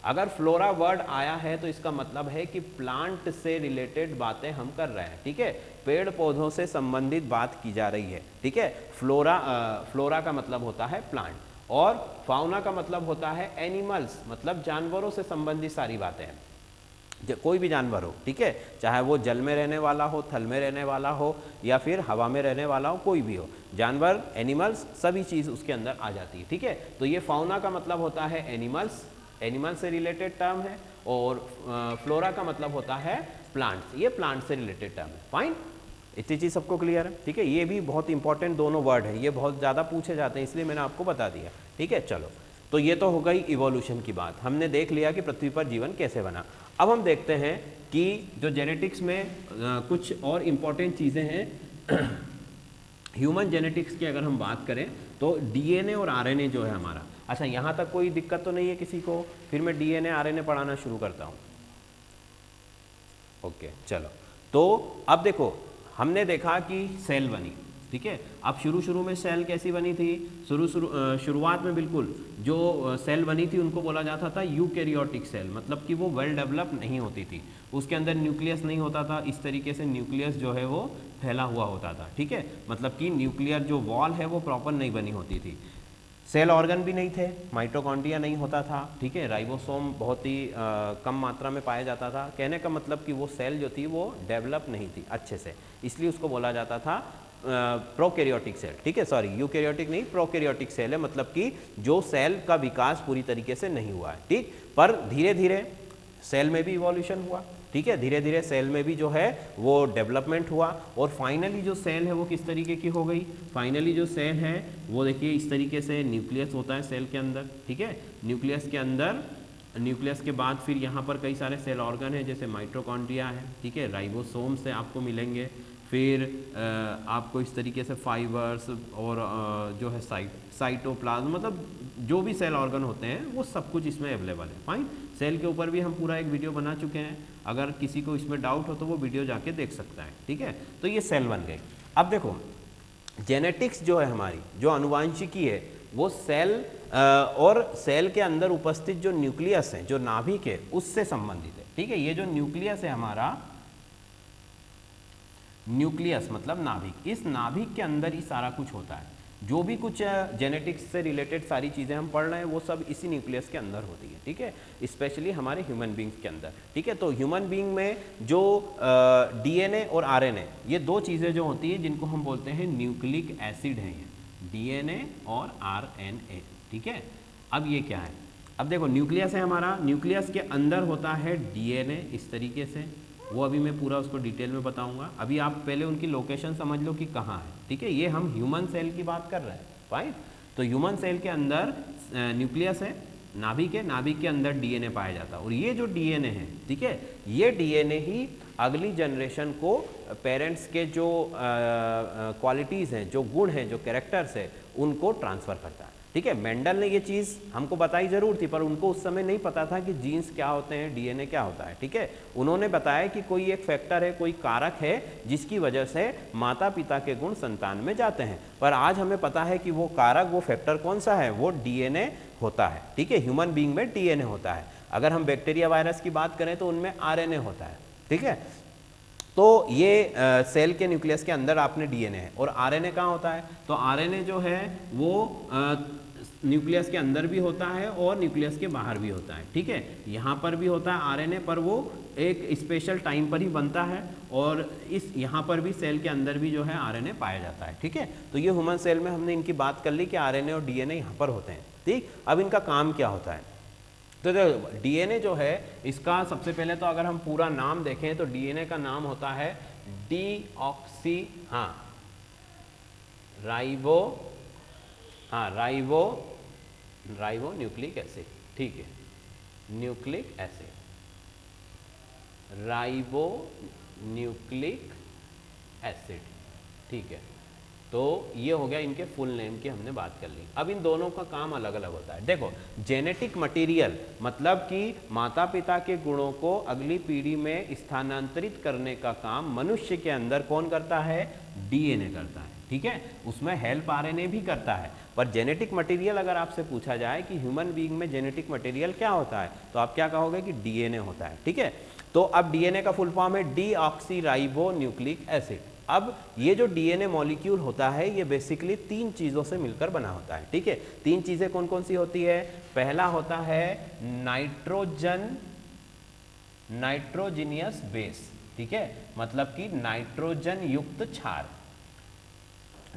अगर फ्लोरा वर्ड आया है तो इसका मतलब है कि प्लांट से रिलेटेड बातें हम कर रहे हैं, ठीक है, पेड़ पौधों से संबंधित बात की जा रही है, ठीक है। फ्लोरा का मतलब होता है प्लांट और फाउना का मतलब होता है एनिमल्स, मतलब जानवरों से संबंधित सारी बातें हैं, कोई भी जानवर हो, ठीक है, चाहे वो जल में रहने वाला हो, थल में रहने वाला हो या फिर हवा में रहने वाला हो, कोई भी हो, जानवर, एनिमल्स, सभी चीज़ उसके अंदर आ जाती है, ठीक है। तो ये फाउना का मतलब होता है एनिमल्स, एनिमल से रिलेटेड टर्म है, और फ्लोरा का मतलब होता है प्लांट्स, ये प्लांट से रिलेटेड टर्म है। फाइन, इतनी चीज़ सबको क्लियर है, ठीक है। ये भी बहुत इंपॉर्टेंट दोनों वर्ड है, ये बहुत ज़्यादा पूछे जाते हैं, इसलिए मैंने आपको बता दिया, ठीक है। चलो, तो ये तो हो गई इवोल्यूशन की बात, हमने देख लिया कि पृथ्वी पर जीवन कैसे बना। अब हम देखते हैं कि जो जेनेटिक्स में कुछ और इम्पॉर्टेंट चीज़ें हैं ह्यूमन जेनेटिक्स की अगर हम बात करें तो डीएनए और आरएनए जो है हमारा, अच्छा यहाँ तक कोई दिक्कत तो नहीं है किसी को? फिर मैं डीएनए आरएनए पढ़ाना शुरू करता हूँ। ओके, चलो, तो अब देखो, हमने देखा कि सेल बनी, ठीक है। अब शुरू में सेल कैसी बनी थी? शुरुआत में बिल्कुल जो सेल बनी थी उनको बोला जाता था यूकैरियोटिक सेल, मतलब कि वो वेल डेवलप नहीं होती थी, उसके अंदर न्यूक्लियस नहीं होता था, इस तरीके से न्यूक्लियस जो है वो फैला हुआ होता था, ठीक है, मतलब कि न्यूक्लियर जो वॉल है वो प्रॉपर नहीं बनी होती थी। सेल ऑर्गन भी नहीं थे, माइटोकॉन्ड्रिया नहीं होता था, ठीक है, राइबोसोम बहुत ही कम मात्रा में पाया जाता था। कहने का मतलब कि वो सेल जो थी वो डेवलप नहीं थी अच्छे से, इसलिए उसको बोला जाता था प्रोकैरियोटिक सेल, ठीक है, सॉरी यूकैरियोटिक नहीं, प्रोकैरियोटिक सेल है, मतलब कि जो सेल का विकास पूरी तरीके से नहीं हुआ है, ठीक। पर धीरे धीरे सेल में भी इवोल्यूशन हुआ, ठीक है, धीरे धीरे सेल में भी जो है वो डेवलपमेंट हुआ और फाइनली जो सेल है वो किस तरीके की हो गई? फाइनली जो सेल है वो देखिए इस तरीके से न्यूक्लियस होता है सेल के अंदर, ठीक है, न्यूक्लियस के अंदर, न्यूक्लियस के बाद फिर यहाँ पर कई सारे सेल ऑर्गन है, जैसे माइटोकॉन्ड्रिया है, ठीक है, राइबोसोम से आपको मिलेंगे, फिर आपको इस तरीके से फाइबर्स और जो है साइटोप्लाज्म, मतलब जो भी सेल ऑर्गन होते हैं वो सब कुछ इसमें अवेलेबल है। फाइन, सेल के ऊपर भी हम पूरा एक वीडियो बना चुके हैं, अगर किसी को इसमें डाउट हो तो वो वीडियो जाके देख सकता है, ठीक है। तो ये सेल बन गए। अब देखो, जेनेटिक्स जो है हमारी, जो अनुवांशिकी है, वो सेल और सेल के अंदर उपस्थित जो न्यूक्लियस है, जो नाभिक है, उससे संबंधित है, ठीक है। ये जो न्यूक्लियस है हमारा, न्यूक्लियस मतलब नाभिक, इस नाभिक के अंदर ही सारा कुछ होता है, जो भी कुछ जेनेटिक्स से रिलेटेड सारी चीज़ें हम पढ़ रहे हैं वो सब इसी न्यूक्लियस के अंदर होती है, ठीक है, स्पेशली हमारे ह्यूमन बींग्स के अंदर, ठीक है। तो ह्यूमन बींग में जो डीएनए और आरएनए, ये दो चीज़ें जो होती हैं जिनको हम बोलते हैं न्यूक्लिक एसिड हैं, ये डीएनए और आरएनए, ठीक है। अब ये क्या है? अब देखो, न्यूक्लियस है हमारा, न्यूक्लियस के अंदर होता है डीएनए इस तरीके से, वो अभी मैं पूरा उसको डिटेल में बताऊंगा, अभी आप पहले उनकी लोकेशन समझ लो कि कहाँ है, ठीक है। ये हम ह्यूमन सेल की बात कर रहे हैं, फाइन। तो ह्यूमन सेल के अंदर न्यूक्लियस है, नाभिक है, नाभिक के अंदर डीएनए पाया जाता है, और ये जो डीएनए है, ठीक है, ये डीएनए ही अगली जनरेशन को पेरेंट्स के जो क्वालिटीज़ हैं, जो गुण हैं, जो कैरेक्टर्स है, उनको ट्रांसफ़र करता है, ठीक है, मेंडल ने ये चीज़ हमको बताई जरूर थी, पर उनको उस समय नहीं पता था कि जीन्स क्या होते हैं, डीएनए क्या होता है। ठीक है, उन्होंने बताया कि कोई एक फैक्टर है, कोई कारक है जिसकी वजह से माता पिता के गुण संतान में जाते हैं। पर आज हमें पता है कि वो कारक, वो फैक्टर कौन सा है, वो डीएनए होता है। ठीक है, ह्यूमन बीइंग में डीएनए होता है। अगर हम बैक्टीरिया वायरस की बात करें तो उनमें आरएनए होता है। ठीक है, तो ये सेल के न्यूक्लियस के अंदर आपने डीएनए है, और आरएनए कहाँ होता है, तो आरएनए जो है वो न्यूक्लियस के अंदर भी होता है और न्यूक्लियस के बाहर भी होता है। ठीक है, यहाँ पर भी होता है आरएनए, पर वो एक स्पेशल टाइम पर ही बनता है, और इस यहाँ पर भी सेल के अंदर भी जो है आरएनए पाया जाता है। ठीक है, तो ये ह्यूमन सेल में हमने इनकी बात कर ली कि आरएनए और डीएनए यहाँ पर होते हैं। ठीक, अब इनका काम क्या होता है, तो डीएनए जो है इसका सबसे पहले तो अगर हम पूरा नाम देखें तो डीएनए का नाम होता है डीऑक्सी राइबो न्यूक्लिक एसिड। ठीक है, nucleic acid, ribo nucleic acid. ठीक है, तो ये हो गया इनके फुल नेम की हमने बात कर ली। अब इन दोनों का काम अलग अलग होता है। देखो, जेनेटिक मटेरियल मतलब कि माता पिता के गुणों को अगली पीढ़ी में स्थानांतरित करने का काम मनुष्य के अंदर कौन करता है, डीएनए करता है। ठीक है, उसमें हेल्प आरएनए भी करता है, पर जेनेटिक मटेरियल अगर आपसे पूछा जाए कि ह्यूमन बीइंग में जेनेटिक मटेरियल क्या होता है, तो आप क्या कहोगे कि डीएनए होता है। ठीक है, तो अब डीएनए का फुल फॉर्म है डीऑक्सी राइबो न्यूक्लिक एसिड। अब ये जो डीएनए मॉलिक्यूल होता है ये बेसिकली 3 चीज़ों से मिलकर बना होता है। ठीक है, 3 चीज़ें कौन कौन सी होती है, पहला होता है नाइट्रोजीनियस बेस। ठीक है, मतलब कि नाइट्रोजन युक्त क्षार,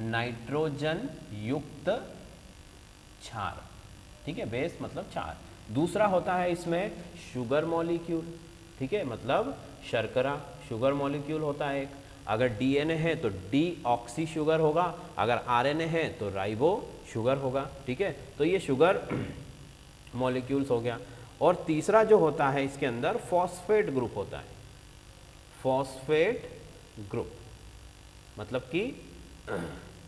नाइट्रोजन युक्त क्षार। ठीक है, बेस मतलब क्षार। दूसरा होता है इसमें शुगर मॉलिक्यूल। ठीक है, मतलब शर्करा, शुगर मॉलिक्यूल होता है एक। अगर डीएनए है तो डीऑक्सी शुगर होगा, अगर आरएनए है तो राइबो शुगर होगा। ठीक है, तो ये शुगर मॉलिक्यूल्स हो गया। और तीसरा जो होता है इसके अंदर फॉस्फेट ग्रुप होता है, फॉस्फेट ग्रुप, मतलब कि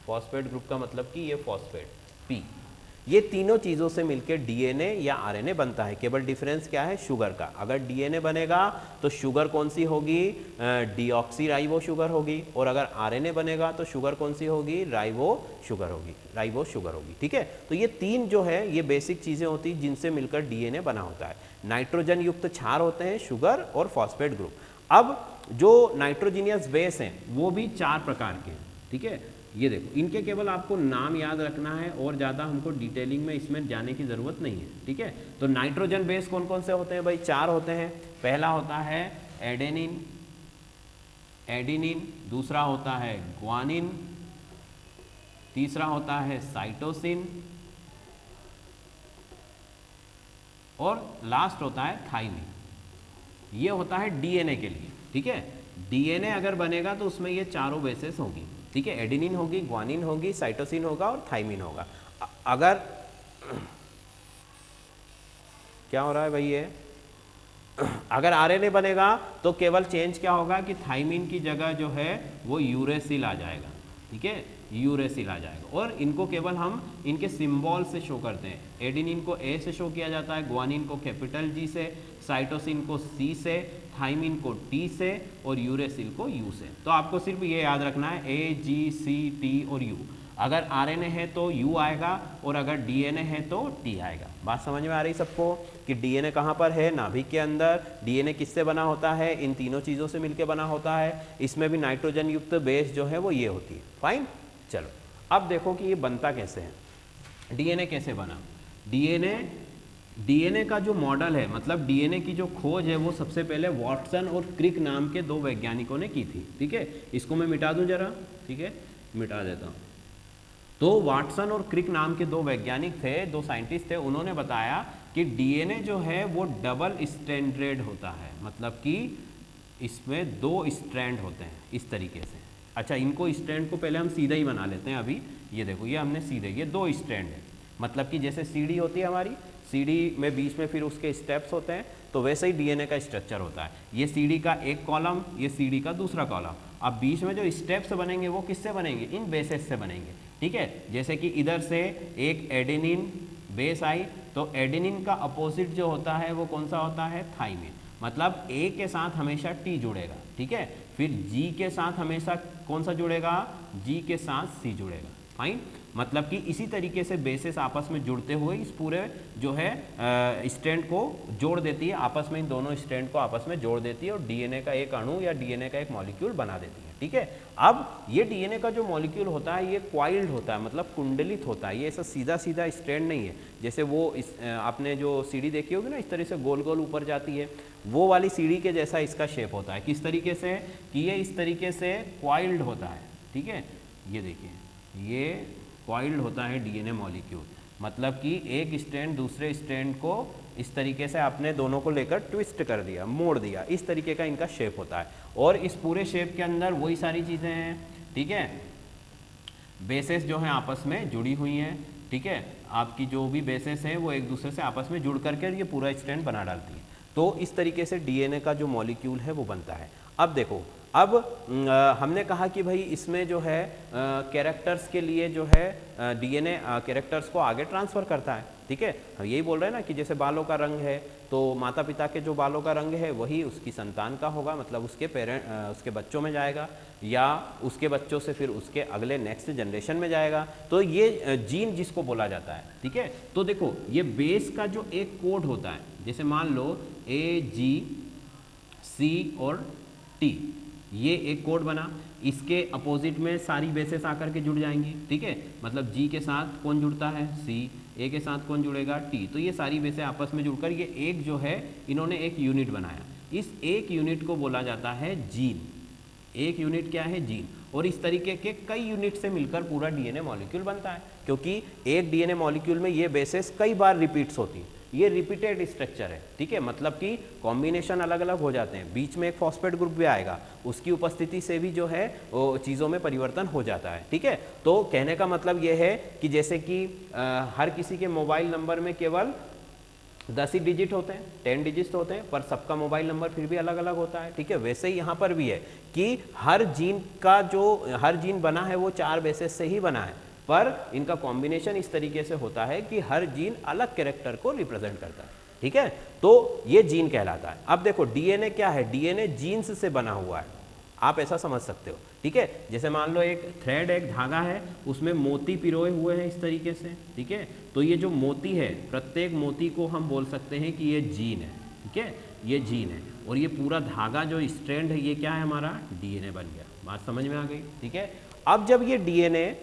फॉस्फेट ग्रुप का मतलब कि ये फॉस्फेट पी, ये तीनों चीज़ों से मिलकर डीएनए या आरएनए बनता है। केवल डिफरेंस क्या है, शुगर का। अगर डीएनए बनेगा तो शुगर कौन सी होगी, डीऑक्सी राइबो शुगर होगी, और अगर आरएनए बनेगा तो शुगर कौन सी होगी, राइबो शुगर होगी। ठीक है, तो ये 3 जो है ये बेसिक चीज़ें होती हैं जिनसे मिलकर डीएनए बना होता है। नाइट्रोजन युक्त क्षार होते हैं, शुगर और फॉस्फेट ग्रुप। अब जो नाइट्रोजीनियस बेस हैं वो भी 4 प्रकार के हैं। ठीक है, ये देखो, इनके केवल आपको नाम याद रखना है और ज़्यादा हमको डिटेलिंग में इसमें जाने की ज़रूरत नहीं है। ठीक है, तो नाइट्रोजन बेस कौन कौन से होते हैं भाई, 4 होते हैं। पहला होता है एडेनिन, दूसरा होता है ग्वानिन, तीसरा होता है साइटोसिन, और लास्ट होता है थाइमिन। ये होता है डीएनए के लिए। ठीक है, डीएनए अगर बनेगा तो उसमें ये चारों बेसेस होगी। ठीक है, एडेनिन होगी, ग्वानिन होगी, साइटोसिन होगा और थाइमिन होगा। अगर क्या हो रहा है भाई, ये अगर आरएनए बनेगा तो केवल चेंज क्या होगा कि थाइमिन की जगह जो है वो यूरेसिल आ जाएगा। ठीक है, यूरेसिल आ जाएगा, और इनको केवल हम इनके सिंबल से शो करते हैं। एडेनिन को ए से शो किया जाता है, ग्वानिन को कैपिटल जी से, साइटोसिन को सी से, थाइमिन को टी से, और यूरेसिल को यू से। तो आपको सिर्फ ये याद रखना है ए, जी, सी, टी और यू। अगर आरएनए है तो यू आएगा, और अगर डीएनए है तो टी आएगा। बात समझ में आ रही सबको कि डीएनए कहाँ पर है, नाभिक के अंदर। डीएनए किससे बना होता है, इन तीनों चीज़ों से मिलकर बना होता है। इसमें भी नाइट्रोजन युक्त बेस जो है वो ये होती है। फाइन, चलो अब देखो कि ये बनता कैसे है, डीएनए कैसे बना। डीएनए का जो मॉडल है, मतलब डीएनए की जो खोज है, वो सबसे पहले वाटसन और क्रिक नाम के 2 वैज्ञानिकों ने की थी। ठीक है, इसको मैं मिटा दूं जरा। ठीक है, मिटा देता हूँ। तो वाटसन और क्रिक नाम के 2 वैज्ञानिक थे, 2 साइंटिस्ट थे। उन्होंने बताया कि डीएनए जो है वो डबल स्ट्रैंडेड होता है, मतलब कि इसमें 2 स्ट्रैंड होते हैं इस तरीके से। अच्छा, इनको स्ट्रैंड को पहले हम सीधा ही बना लेते हैं। अभी ये देखो, ये हमने सीधे, ये 2 स्ट्रैंड है, मतलब कि जैसे सीढ़ी होती है हमारी, सीढ़ी में बीच में फिर उसके स्टेप्स होते हैं, तो वैसे ही डीएनए का स्ट्रक्चर होता है। ये सीढ़ी का एक कॉलम, ये सीढ़ी का दूसरा कॉलम। अब बीच में जो स्टेप्स बनेंगे वो किससे बनेंगे, इन बेसेस से बनेंगे। ठीक है। जैसे कि इधर से एक एडेनिन बेस आई, तो एडेनिन का अपोजिट जो होता है वो कौन सा होता है, थाइमिन। मतलब ए के साथ हमेशा टी जुड़ेगा, ठीक है। फिर जी के साथ हमेशा कौन सा जुड़ेगा, जी के साथ सी जुड़ेगा, फाइन। मतलब कि इसी तरीके से बेसेस आपस में जुड़ते हुए इस पूरे जो है स्ट्रैंड को जोड़ देती है, आपस में इन दोनों स्ट्रैंड को आपस में जोड़ देती है और डीएनए का एक अणु या डीएनए का एक मॉलिक्यूल बना देती है, ठीक है। अब ये डीएनए का जो मॉलिक्यूल होता है ये क्वाइल्ड होता है, मतलब कुंडलित होता है। ये ऐसा सीधा सीधा स्ट्रैंड नहीं है, जैसे वो आपने जो सीढ़ी देखी होगी ना, इस तरह से गोल गोल ऊपर जाती है, वो वाली सीढ़ी के जैसा इसका शेप होता है। किस तरीके से कि ये इस तरीके से क्वाइल्ड होता है, ठीक है। ये देखिए ये क्वाइल्ड होता है डीएनए मॉलिक्यूल, मतलब कि एक स्ट्रैंड दूसरे स्ट्रैंड को इस तरीके से आपने दोनों को लेकर ट्विस्ट कर दिया, मोड़ दिया, इस तरीके का इनका शेप होता है। और इस पूरे शेप के अंदर वही सारी चीज़ें हैं, ठीक है। बेसेस जो हैं आपस में जुड़ी हुई हैं, ठीक है। आपकी जो भी बेसेस हैं वो एक दूसरे से आपस में जुड़ करके ये पूरा स्ट्रैंड बना डालती है। तो इस तरीके से डीएनए का जो मॉलिक्यूल है वो बनता है। अब देखो, अब हमने कहा कि भाई इसमें जो है कैरेक्टर्स के लिए जो है डीएनए कैरेक्टर्स को आगे ट्रांसफ़र करता है, ठीक है। हम यही बोल रहे हैं ना कि जैसे बालों का रंग है तो माता पिता के जो बालों का रंग है वही उसकी संतान का होगा, मतलब उसके बच्चों में जाएगा, या उसके बच्चों से फिर उसके अगले नेक्स्ट जनरेशन में जाएगा। तो ये जीन जिसको बोला जाता है, ठीक है। तो देखो ये बेस का जो एक कोड होता है, जैसे मान लो AGC और T, ये एक कोड बना, इसके अपोजिट में सारी बेसेस आकर के जुड़ जाएंगी, ठीक है। मतलब G के साथ कौन जुड़ता है, C, A के साथ कौन जुड़ेगा, T। तो ये सारी बेसें आपस में जुड़कर ये एक जो है इन्होंने एक यूनिट बनाया। इस एक यूनिट को बोला जाता है जीन। एक यूनिट क्या है, जीन। और इस तरीके के कई यूनिट से मिलकर पूरा डीएनए मॉलिक्यूल बनता है, क्योंकि एक डीएनए मॉलिक्यूल में ये बेसेस कई बार रिपीट्स होती हैं। ये रिपीटेड स्ट्रक्चर है, ठीक है। मतलब कि कॉम्बिनेशन अलग अलग हो जाते हैं, बीच में एक फॉस्फेट ग्रुप भी आएगा, उसकी उपस्थिति से भी जो है वो चीज़ों में परिवर्तन हो जाता है, ठीक है। तो कहने का मतलब ये है कि जैसे कि हर किसी के मोबाइल नंबर में केवल 10 ही डिजिट होते हैं, 10 डिजिट्स होते हैं, पर सबका मोबाइल नंबर फिर भी अलग अलग होता है, ठीक है। वैसे ही यहाँ पर भी है कि हर जीन बना है वो 4 बेसेस से ही बना है, पर इनका कॉम्बिनेशन इस तरीके से होता है कि हर जीन अलग कैरेक्टर को रिप्रेजेंट करता है, ठीक है। तो ये जीन कहलाता है। अब देखो डीएनए क्या है, डीएनए जीन्स से बना हुआ है, आप ऐसा समझ सकते हो, ठीक है। जैसे मान लो एक थ्रेड, एक धागा है, उसमें मोती पिरोए हुए हैं इस तरीके से, ठीक है। तो ये जो मोती है, प्रत्येक मोती को हम बोल सकते हैं कि ये जीन है, ठीक है, ये जीन है। और ये पूरा धागा जो स्ट्रैंड है ये क्या है, हमारा डीएनए बन गया। बात समझ में आ गई, ठीक है। अब जब ये डीएनए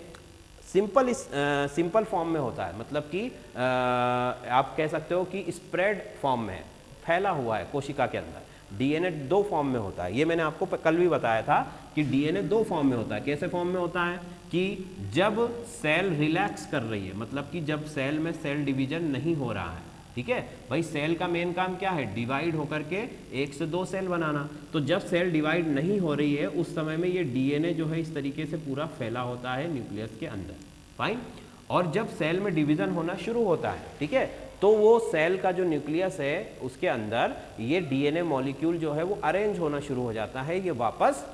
सिंपल फॉर्म में होता है, मतलब कि आप कह सकते हो कि स्प्रेड फॉर्म में है, फैला हुआ है कोशिका के अंदर। डीएनए 2 फॉर्म में होता है, ये मैंने आपको कल भी बताया था कि डीएनए 2 फॉर्म में होता है। कैसे फॉर्म में होता है कि जब सेल रिलैक्स कर रही है, मतलब कि जब सेल में सेल डिवीजन नहीं हो रहा है, ठीक है। भाई सेल का मेन काम क्या है, डिवाइड होकर के 1 से 2 सेल बनाना। तो जब सेल डिवाइड नहीं हो रही है उस समय में ये डीएनए जो है इस तरीके से पूरा फैला होता है न्यूक्लियस के अंदर, फाइन। और जब सेल में डिवीजन होना शुरू होता है, ठीक है, तो वो सेल का जो न्यूक्लियस है उसके अंदर ये डीएनए मॉलिक्यूल जो है वो अरेंज होना शुरू हो जाता है, ये वापस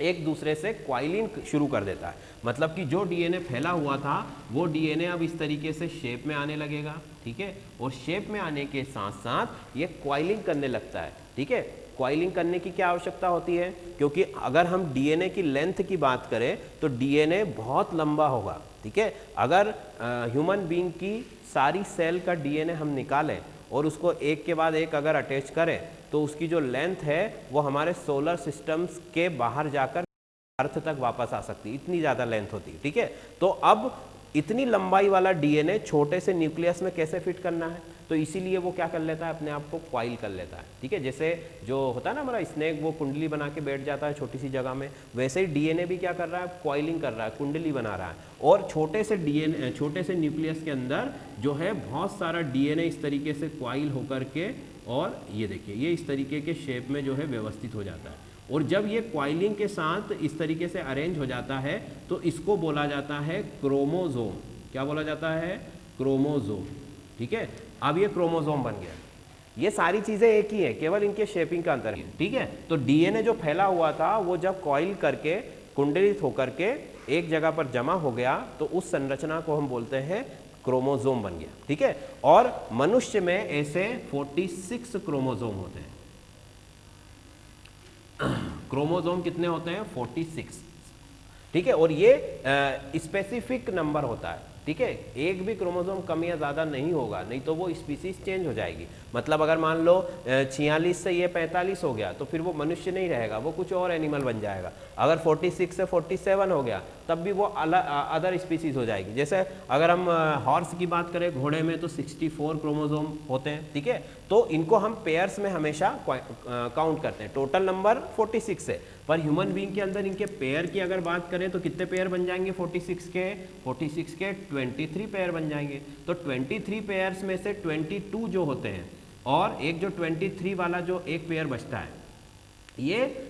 एक दूसरे से क्वाइलिंग शुरू कर देता है। मतलब कि जो डीएनए फैला हुआ था वो डीएनए अब इस तरीके से शेप में आने लगेगा, ठीक है। और शेप में आने के साथ साथ ये क्वाइलिंग करने लगता है, ठीक है। क्वाइलिंग करने की क्या आवश्यकता होती है, क्योंकि अगर हम डीएनए की लेंथ की बात करें तो डीएनए बहुत लंबा होगा, ठीक है। अगर ह्यूमन बीइंग की सारी सेल का डीएनए हम निकालें और उसको एक के बाद एक अगर अटैच करें तो उसकी जो लेंथ है वो हमारे सोलर सिस्टम्स के बाहर जाकर अर्थ तक वापस आ सकती है, इतनी ज़्यादा लेंथ होती है, ठीक है। तो अब इतनी लंबाई वाला डीएनए छोटे से न्यूक्लियस में कैसे फिट करना है, तो इसीलिए वो क्या कर लेता है, अपने आप को क्वाइल कर लेता है, ठीक है। जैसे जो होता है ना हमारा स्नेक, वो कुंडली बना के बैठ जाता है छोटी सी जगह में, वैसे ही डीएनए भी क्या कर रहा है, क्वाइलिंग कर रहा है, कुंडली बना रहा है। और छोटे से न्यूक्लियस के अंदर जो है बहुत सारा डीएनए इस तरीके से क्वाइल होकर के, और ये देखिए ये इस तरीके के शेप में जो है व्यवस्थित हो जाता है। और जब ये क्वाइलिंग के साथ इस तरीके से अरेंज हो जाता है तो इसको बोला जाता है क्रोमोजोम। क्या बोला जाता है, क्रोमोजोम, ठीक है। अब ये क्रोमोजोम बन गया। ये सारी चीजें एक ही है, केवल इनके शेपिंग का अंतर है, ठीक है। तो डीएनए जो फैला हुआ था वो जब कॉइल करके कुंडलित होकर के एक जगह पर जमा हो गया तो उस संरचना को हम बोलते हैं क्रोमोसोम बन गया, ठीक है। और मनुष्य में ऐसे 46 क्रोमोसोम होते हैं। क्रोमोसोम कितने होते हैं? 46, ठीक है। और ये स्पेसिफिक नंबर होता है, ठीक है। एक भी क्रोमोसोम कम या ज़्यादा नहीं होगा, नहीं तो वो स्पीसीज चेंज हो जाएगी। मतलब अगर मान लो 46 से ये 45 हो गया तो फिर वो मनुष्य नहीं रहेगा, वो कुछ और एनिमल बन जाएगा। अगर 46 से 47 हो गया तब भी वो अदर स्पीसीज हो जाएगी। जैसे अगर हम हॉर्स की बात करें, घोड़े में, तो 64 क्रोमोसोम होते हैं, ठीक है। तो इनको हम पेयर्स में हमेशा काउंट करते हैं। टोटल नंबर 46 है, पर ह्यूमन बीइंग के अंदर इनके पेयर की अगर बात करें तो कितने पेयर बन जाएंगे? 46 के 23 पेयर बन जाएंगे। तो 23 पेयर्स में से 22 जो होते हैं और एक जो 23 वाला जो एक पेयर बचता है, ये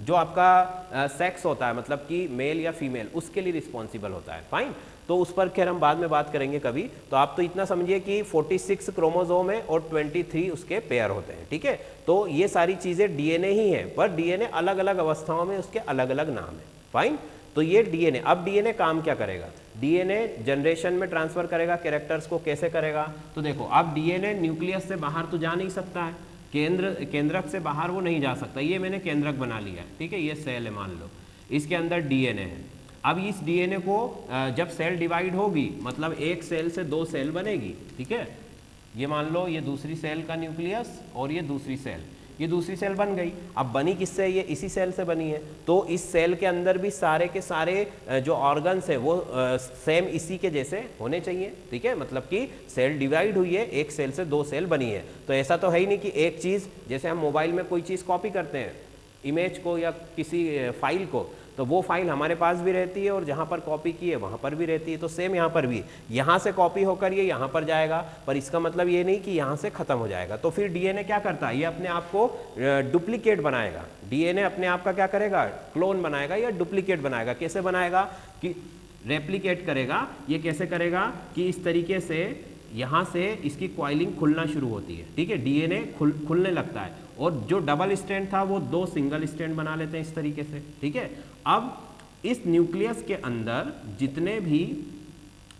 जो आपका सेक्स होता है, मतलब कि मेल या फीमेल, उसके लिए रिस्पॉन्सिबल होता है। फाइन, तो उस पर खैर हम बाद में बात करेंगे कभी। तो आप तो इतना समझिए कि 46 क्रोमोसोम है और 23 उसके पेयर होते हैं, ठीक है। तो ये सारी चीज़ें डीएनए ही है, पर डीएनए अलग अलग अवस्थाओं में उसके अलग अलग नाम है। फाइन, तो ये डीएनए, अब डीएनए काम क्या करेगा? डीएनए जनरेशन में ट्रांसफर करेगा कैरेक्टर्स को। कैसे करेगा? तो देखो, अब डीएनए न्यूक्लियस से बाहर तो जा नहीं सकता है, केंद्रक से बाहर वो नहीं जा सकता। ये मैंने केंद्रक बना लिया, ठीक है। ये सेल है, मान लो इसके अंदर डीएनए है। अब इस डीएनए को जब सेल डिवाइड होगी, मतलब एक सेल से 2 सेल बनेगी, ठीक है। ये मान लो ये दूसरी सेल का न्यूक्लियस और ये दूसरी सेल, ये दूसरी सेल बन गई। अब बनी किससे? ये इसी सेल से बनी है। तो इस सेल के अंदर भी सारे के सारे जो ऑर्गन्स है वो सेम इसी के जैसे होने चाहिए, ठीक है। मतलब कि सेल डिवाइड हुई है, एक सेल से 2 सेल बनी है। तो ऐसा तो है ही नहीं कि एक चीज़, जैसे हम मोबाइल में कोई चीज़ कॉपी करते हैं, इमेज को या किसी फाइल को, तो वो फाइल हमारे पास भी रहती है और जहाँ पर कॉपी की है वहाँ पर भी रहती है। तो सेम यहाँ पर भी, यहाँ से कॉपी होकर ये यहाँ पर जाएगा, पर इसका मतलब ये नहीं कि यहाँ से ख़त्म हो जाएगा। तो फिर डीएनए क्या करता है? ये अपने आप को डुप्लीकेट बनाएगा। डीएनए अपने आप का क्या करेगा? क्लोन बनाएगा या डुप्लीकेट बनाएगा। कैसे बनाएगा? कि रेप्लिकेट करेगा। ये कैसे करेगा? कि इस तरीके से यहाँ से इसकी कॉइलिंग खुलना शुरू होती है, ठीक है। डीएनए खुलने लगता है और जो डबल स्ट्रैंड था वो 2 सिंगल स्ट्रैंड बना लेते हैं इस तरीके से, ठीक है। अब इस न्यूक्लियस के अंदर जितने भी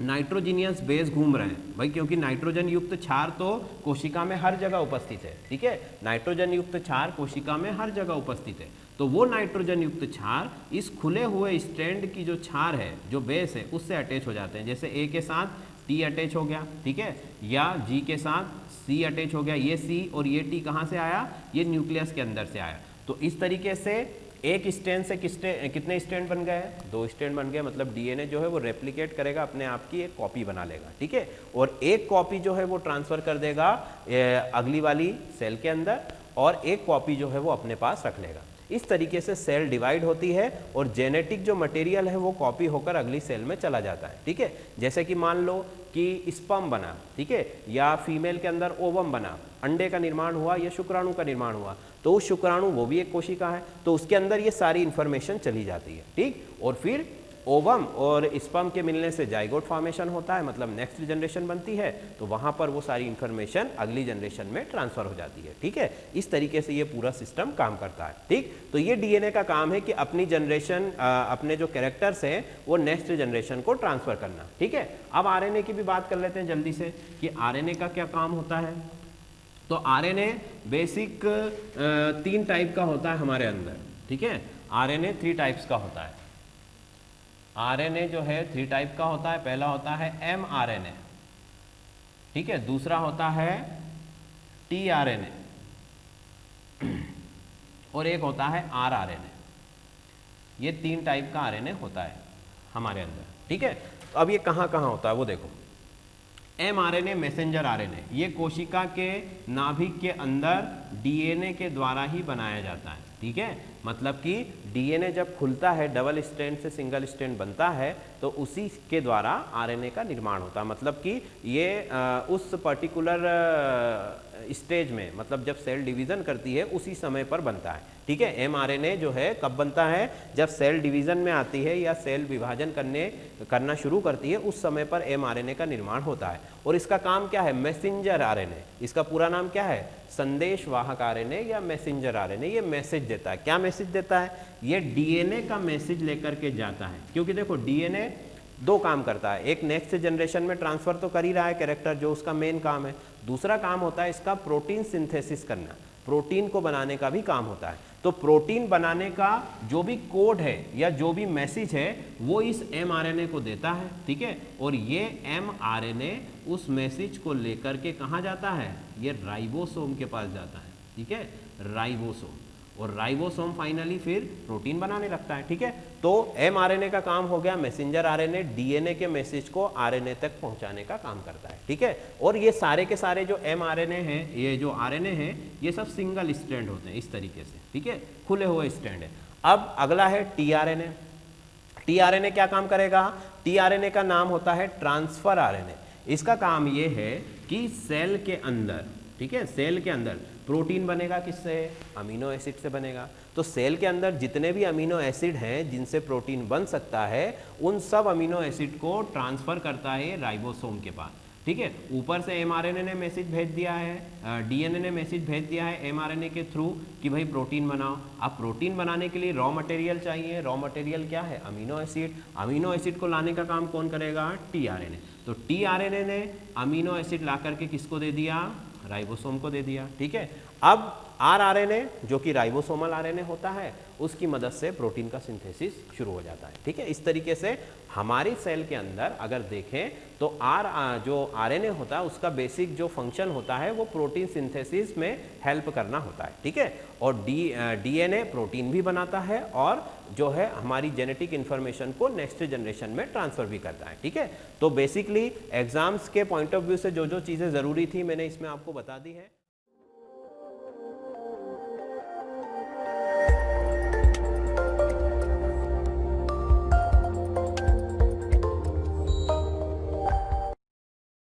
नाइट्रोजीनियस बेस घूम रहे हैं भाई, क्योंकि नाइट्रोजन युक्त क्षार तो कोशिका में हर जगह उपस्थित है, ठीक है। नाइट्रोजन युक्त क्षार कोशिका में हर जगह उपस्थित है। तो वो नाइट्रोजन युक्त क्षार इस खुले हुए स्ट्रैंड की जो क्षार है, जो बेस है, उससे अटैच हो जाते हैं। जैसे ए के साथ टी अटैच हो गया, ठीक है, या जी के साथ सी अटैच हो गया। ये सी और ये टी कहाँ से आया? ये न्यूक्लियस के अंदर से आया। तो इस तरीके से एक स्ट्रैंड से कितने स्ट्रैंड बन गए? 2 स्ट्रैंड बन गए। मतलब डीएनए जो है वो रेप्लिकेट करेगा, अपने आप की एक कॉपी बना लेगा, ठीक है। और एक कॉपी जो है वो ट्रांसफर कर देगा अगली वाली सेल के अंदर, और एक कॉपी जो है वो अपने पास रख लेगा। इस तरीके से सेल डिवाइड होती है और जेनेटिक जो मटेरियल है वो कॉपी होकर अगली सेल में चला जाता है, ठीक है। जैसे कि मान लो कि स्पर्म बना, ठीक है, या फीमेल के अंदर ओवम बना, अंडे का निर्माण हुआ या शुक्राणु का निर्माण हुआ, तो शुक्राणु वो भी एक कोशिका है, तो उसके अंदर ये सारी इंफॉर्मेशन चली जाती है, ठीक। और फिर ओवम और स्पर्म के मिलने से जाइगोट फॉर्मेशन होता है, मतलब नेक्स्ट जनरेशन बनती है। तो वहाँ पर वो सारी इंफॉर्मेशन अगली जनरेशन में ट्रांसफर हो जाती है, ठीक है। इस तरीके से ये पूरा सिस्टम काम करता है, ठीक। तो ये डीएनए का काम है कि अपनी जनरेशन, अपने जो कैरेक्टर्स हैं वो नेक्स्ट जनरेशन को ट्रांसफर करना, ठीक है। अब आरएनए की भी बात कर लेते हैं जल्दी से कि आरएनए का क्या काम होता है। तो आरएनए बेसिक 3 टाइप का होता है हमारे अंदर, ठीक है। आरएनए 3 टाइप्स का होता है। आरएनए जो है 3 टाइप का होता है। पहला होता है mRNA, ठीक है। दूसरा होता है tRNA और एक होता है rRNA। ये 3 टाइप का आरएनए होता है हमारे अंदर, ठीक है। तो अब ये कहाँ कहाँ होता है वो देखो। mRNA मैसेंजर आरएनए, ये कोशिका के नाभिक के अंदर डीएनए के द्वारा ही बनाया जाता है, ठीक है। मतलब कि डीएनए जब खुलता है, डबल स्ट्रैंड से सिंगल स्ट्रैंड बनता है, तो उसी के द्वारा आरएनए का निर्माण होता है। मतलब कि ये उस पर्टिकुलर स्टेज में, मतलब जब सेल डिवीज़न करती है उसी समय पर बनता है। ठीक है, mRNA जो है कब बनता है, जब सेल डिवीज़न में आती है या सेल विभाजन करना शुरू करती है, उस समय पर mRNA का निर्माण होता है। और इसका काम क्या है, मैसेंजर RNA, इसका पूरा नाम क्या है, संदेश वाहक RNA या मैसेंजर RNA। ये मैसेज देता है, क्या मैसेज देता है, ये DNA का मैसेज लेकर के जाता है। क्योंकि देखो DNA दो काम करता है, एक नेक्स्ट जनरेशन में ट्रांसफर तो कर ही रहा है कैरेक्टर, जो उसका मेन काम है, दूसरा काम होता है इसका प्रोटीन सिंथेसिस करना, प्रोटीन को बनाने का भी काम होता है। तो प्रोटीन बनाने का जो भी कोड है या जो भी मैसेज है वो इस mRNA को देता है। ठीक है, और ये mRNA उस मैसेज को लेकर के कहाँ जाता है, ये राइबोसोम के पास जाता है। ठीक है, राइबोसोम, और राइबोसोम फाइनली फिर प्रोटीन बनाने लगता है। ठीक है, तो mRNA का काम हो गया, मैसेंजर RNA DNA के मैसेज को RNA तक पहुंचाने का काम करता है। ठीक है, और ये सारे के सारे जो mRNA हैं, ये जो RNA हैं, ये सब सिंगल स्ट्रैंड होते हैं इस तरीके से। ठीक है, खुले हुए स्ट्रैंड है। अब अगला है tRNA। tRNA क्या काम करेगा, tRNA का नाम होता है ट्रांसफर RNA। इसका काम ये है कि सेल के अंदर, ठीक है, सेल के अंदर प्रोटीन बनेगा, किससे, अमीनो एसिड से बनेगा। तो सेल के अंदर जितने भी अमीनो एसिड हैं जिनसे प्रोटीन बन सकता है, उन सब अमीनो एसिड को ट्रांसफर करता है राइबोसोम के पास। ठीक है, ऊपर से mRNA ने मैसेज भेज दिया है, DNA ने मैसेज भेज दिया है mRNA के थ्रू कि भाई प्रोटीन बनाओ। अब प्रोटीन बनाने के लिए रॉ मटेरियल चाहिए, रॉ मटेरियल क्या है, अमीनो एसिड। अमीनो एसिड को लाने का काम कौन करेगा, tRNA। तो tRNA ने अमीनो एसिड ला करके किसको दे दिया, राइबोसोम को दे दिया। ठीक है, अब rRNA जो कि राइबोसोमल RNA होता है, उसकी मदद से प्रोटीन का सिंथेसिस शुरू हो जाता है। ठीक है, इस तरीके से हमारी सेल के अंदर अगर देखें तो जो RNA होता है उसका बेसिक जो फंक्शन होता है वो प्रोटीन सिंथेसिस में हेल्प करना होता है। ठीक है, और DNA प्रोटीन भी बनाता है और जो है हमारी जेनेटिक इन्फॉर्मेशन को नेक्स्ट जनरेशन में ट्रांसफर भी करता है। ठीक है, तो बेसिकली एग्जाम्स के पॉइंट ऑफ व्यू से जो जो चीज़ें ज़रूरी थी मैंने इसमें आपको बता दी है।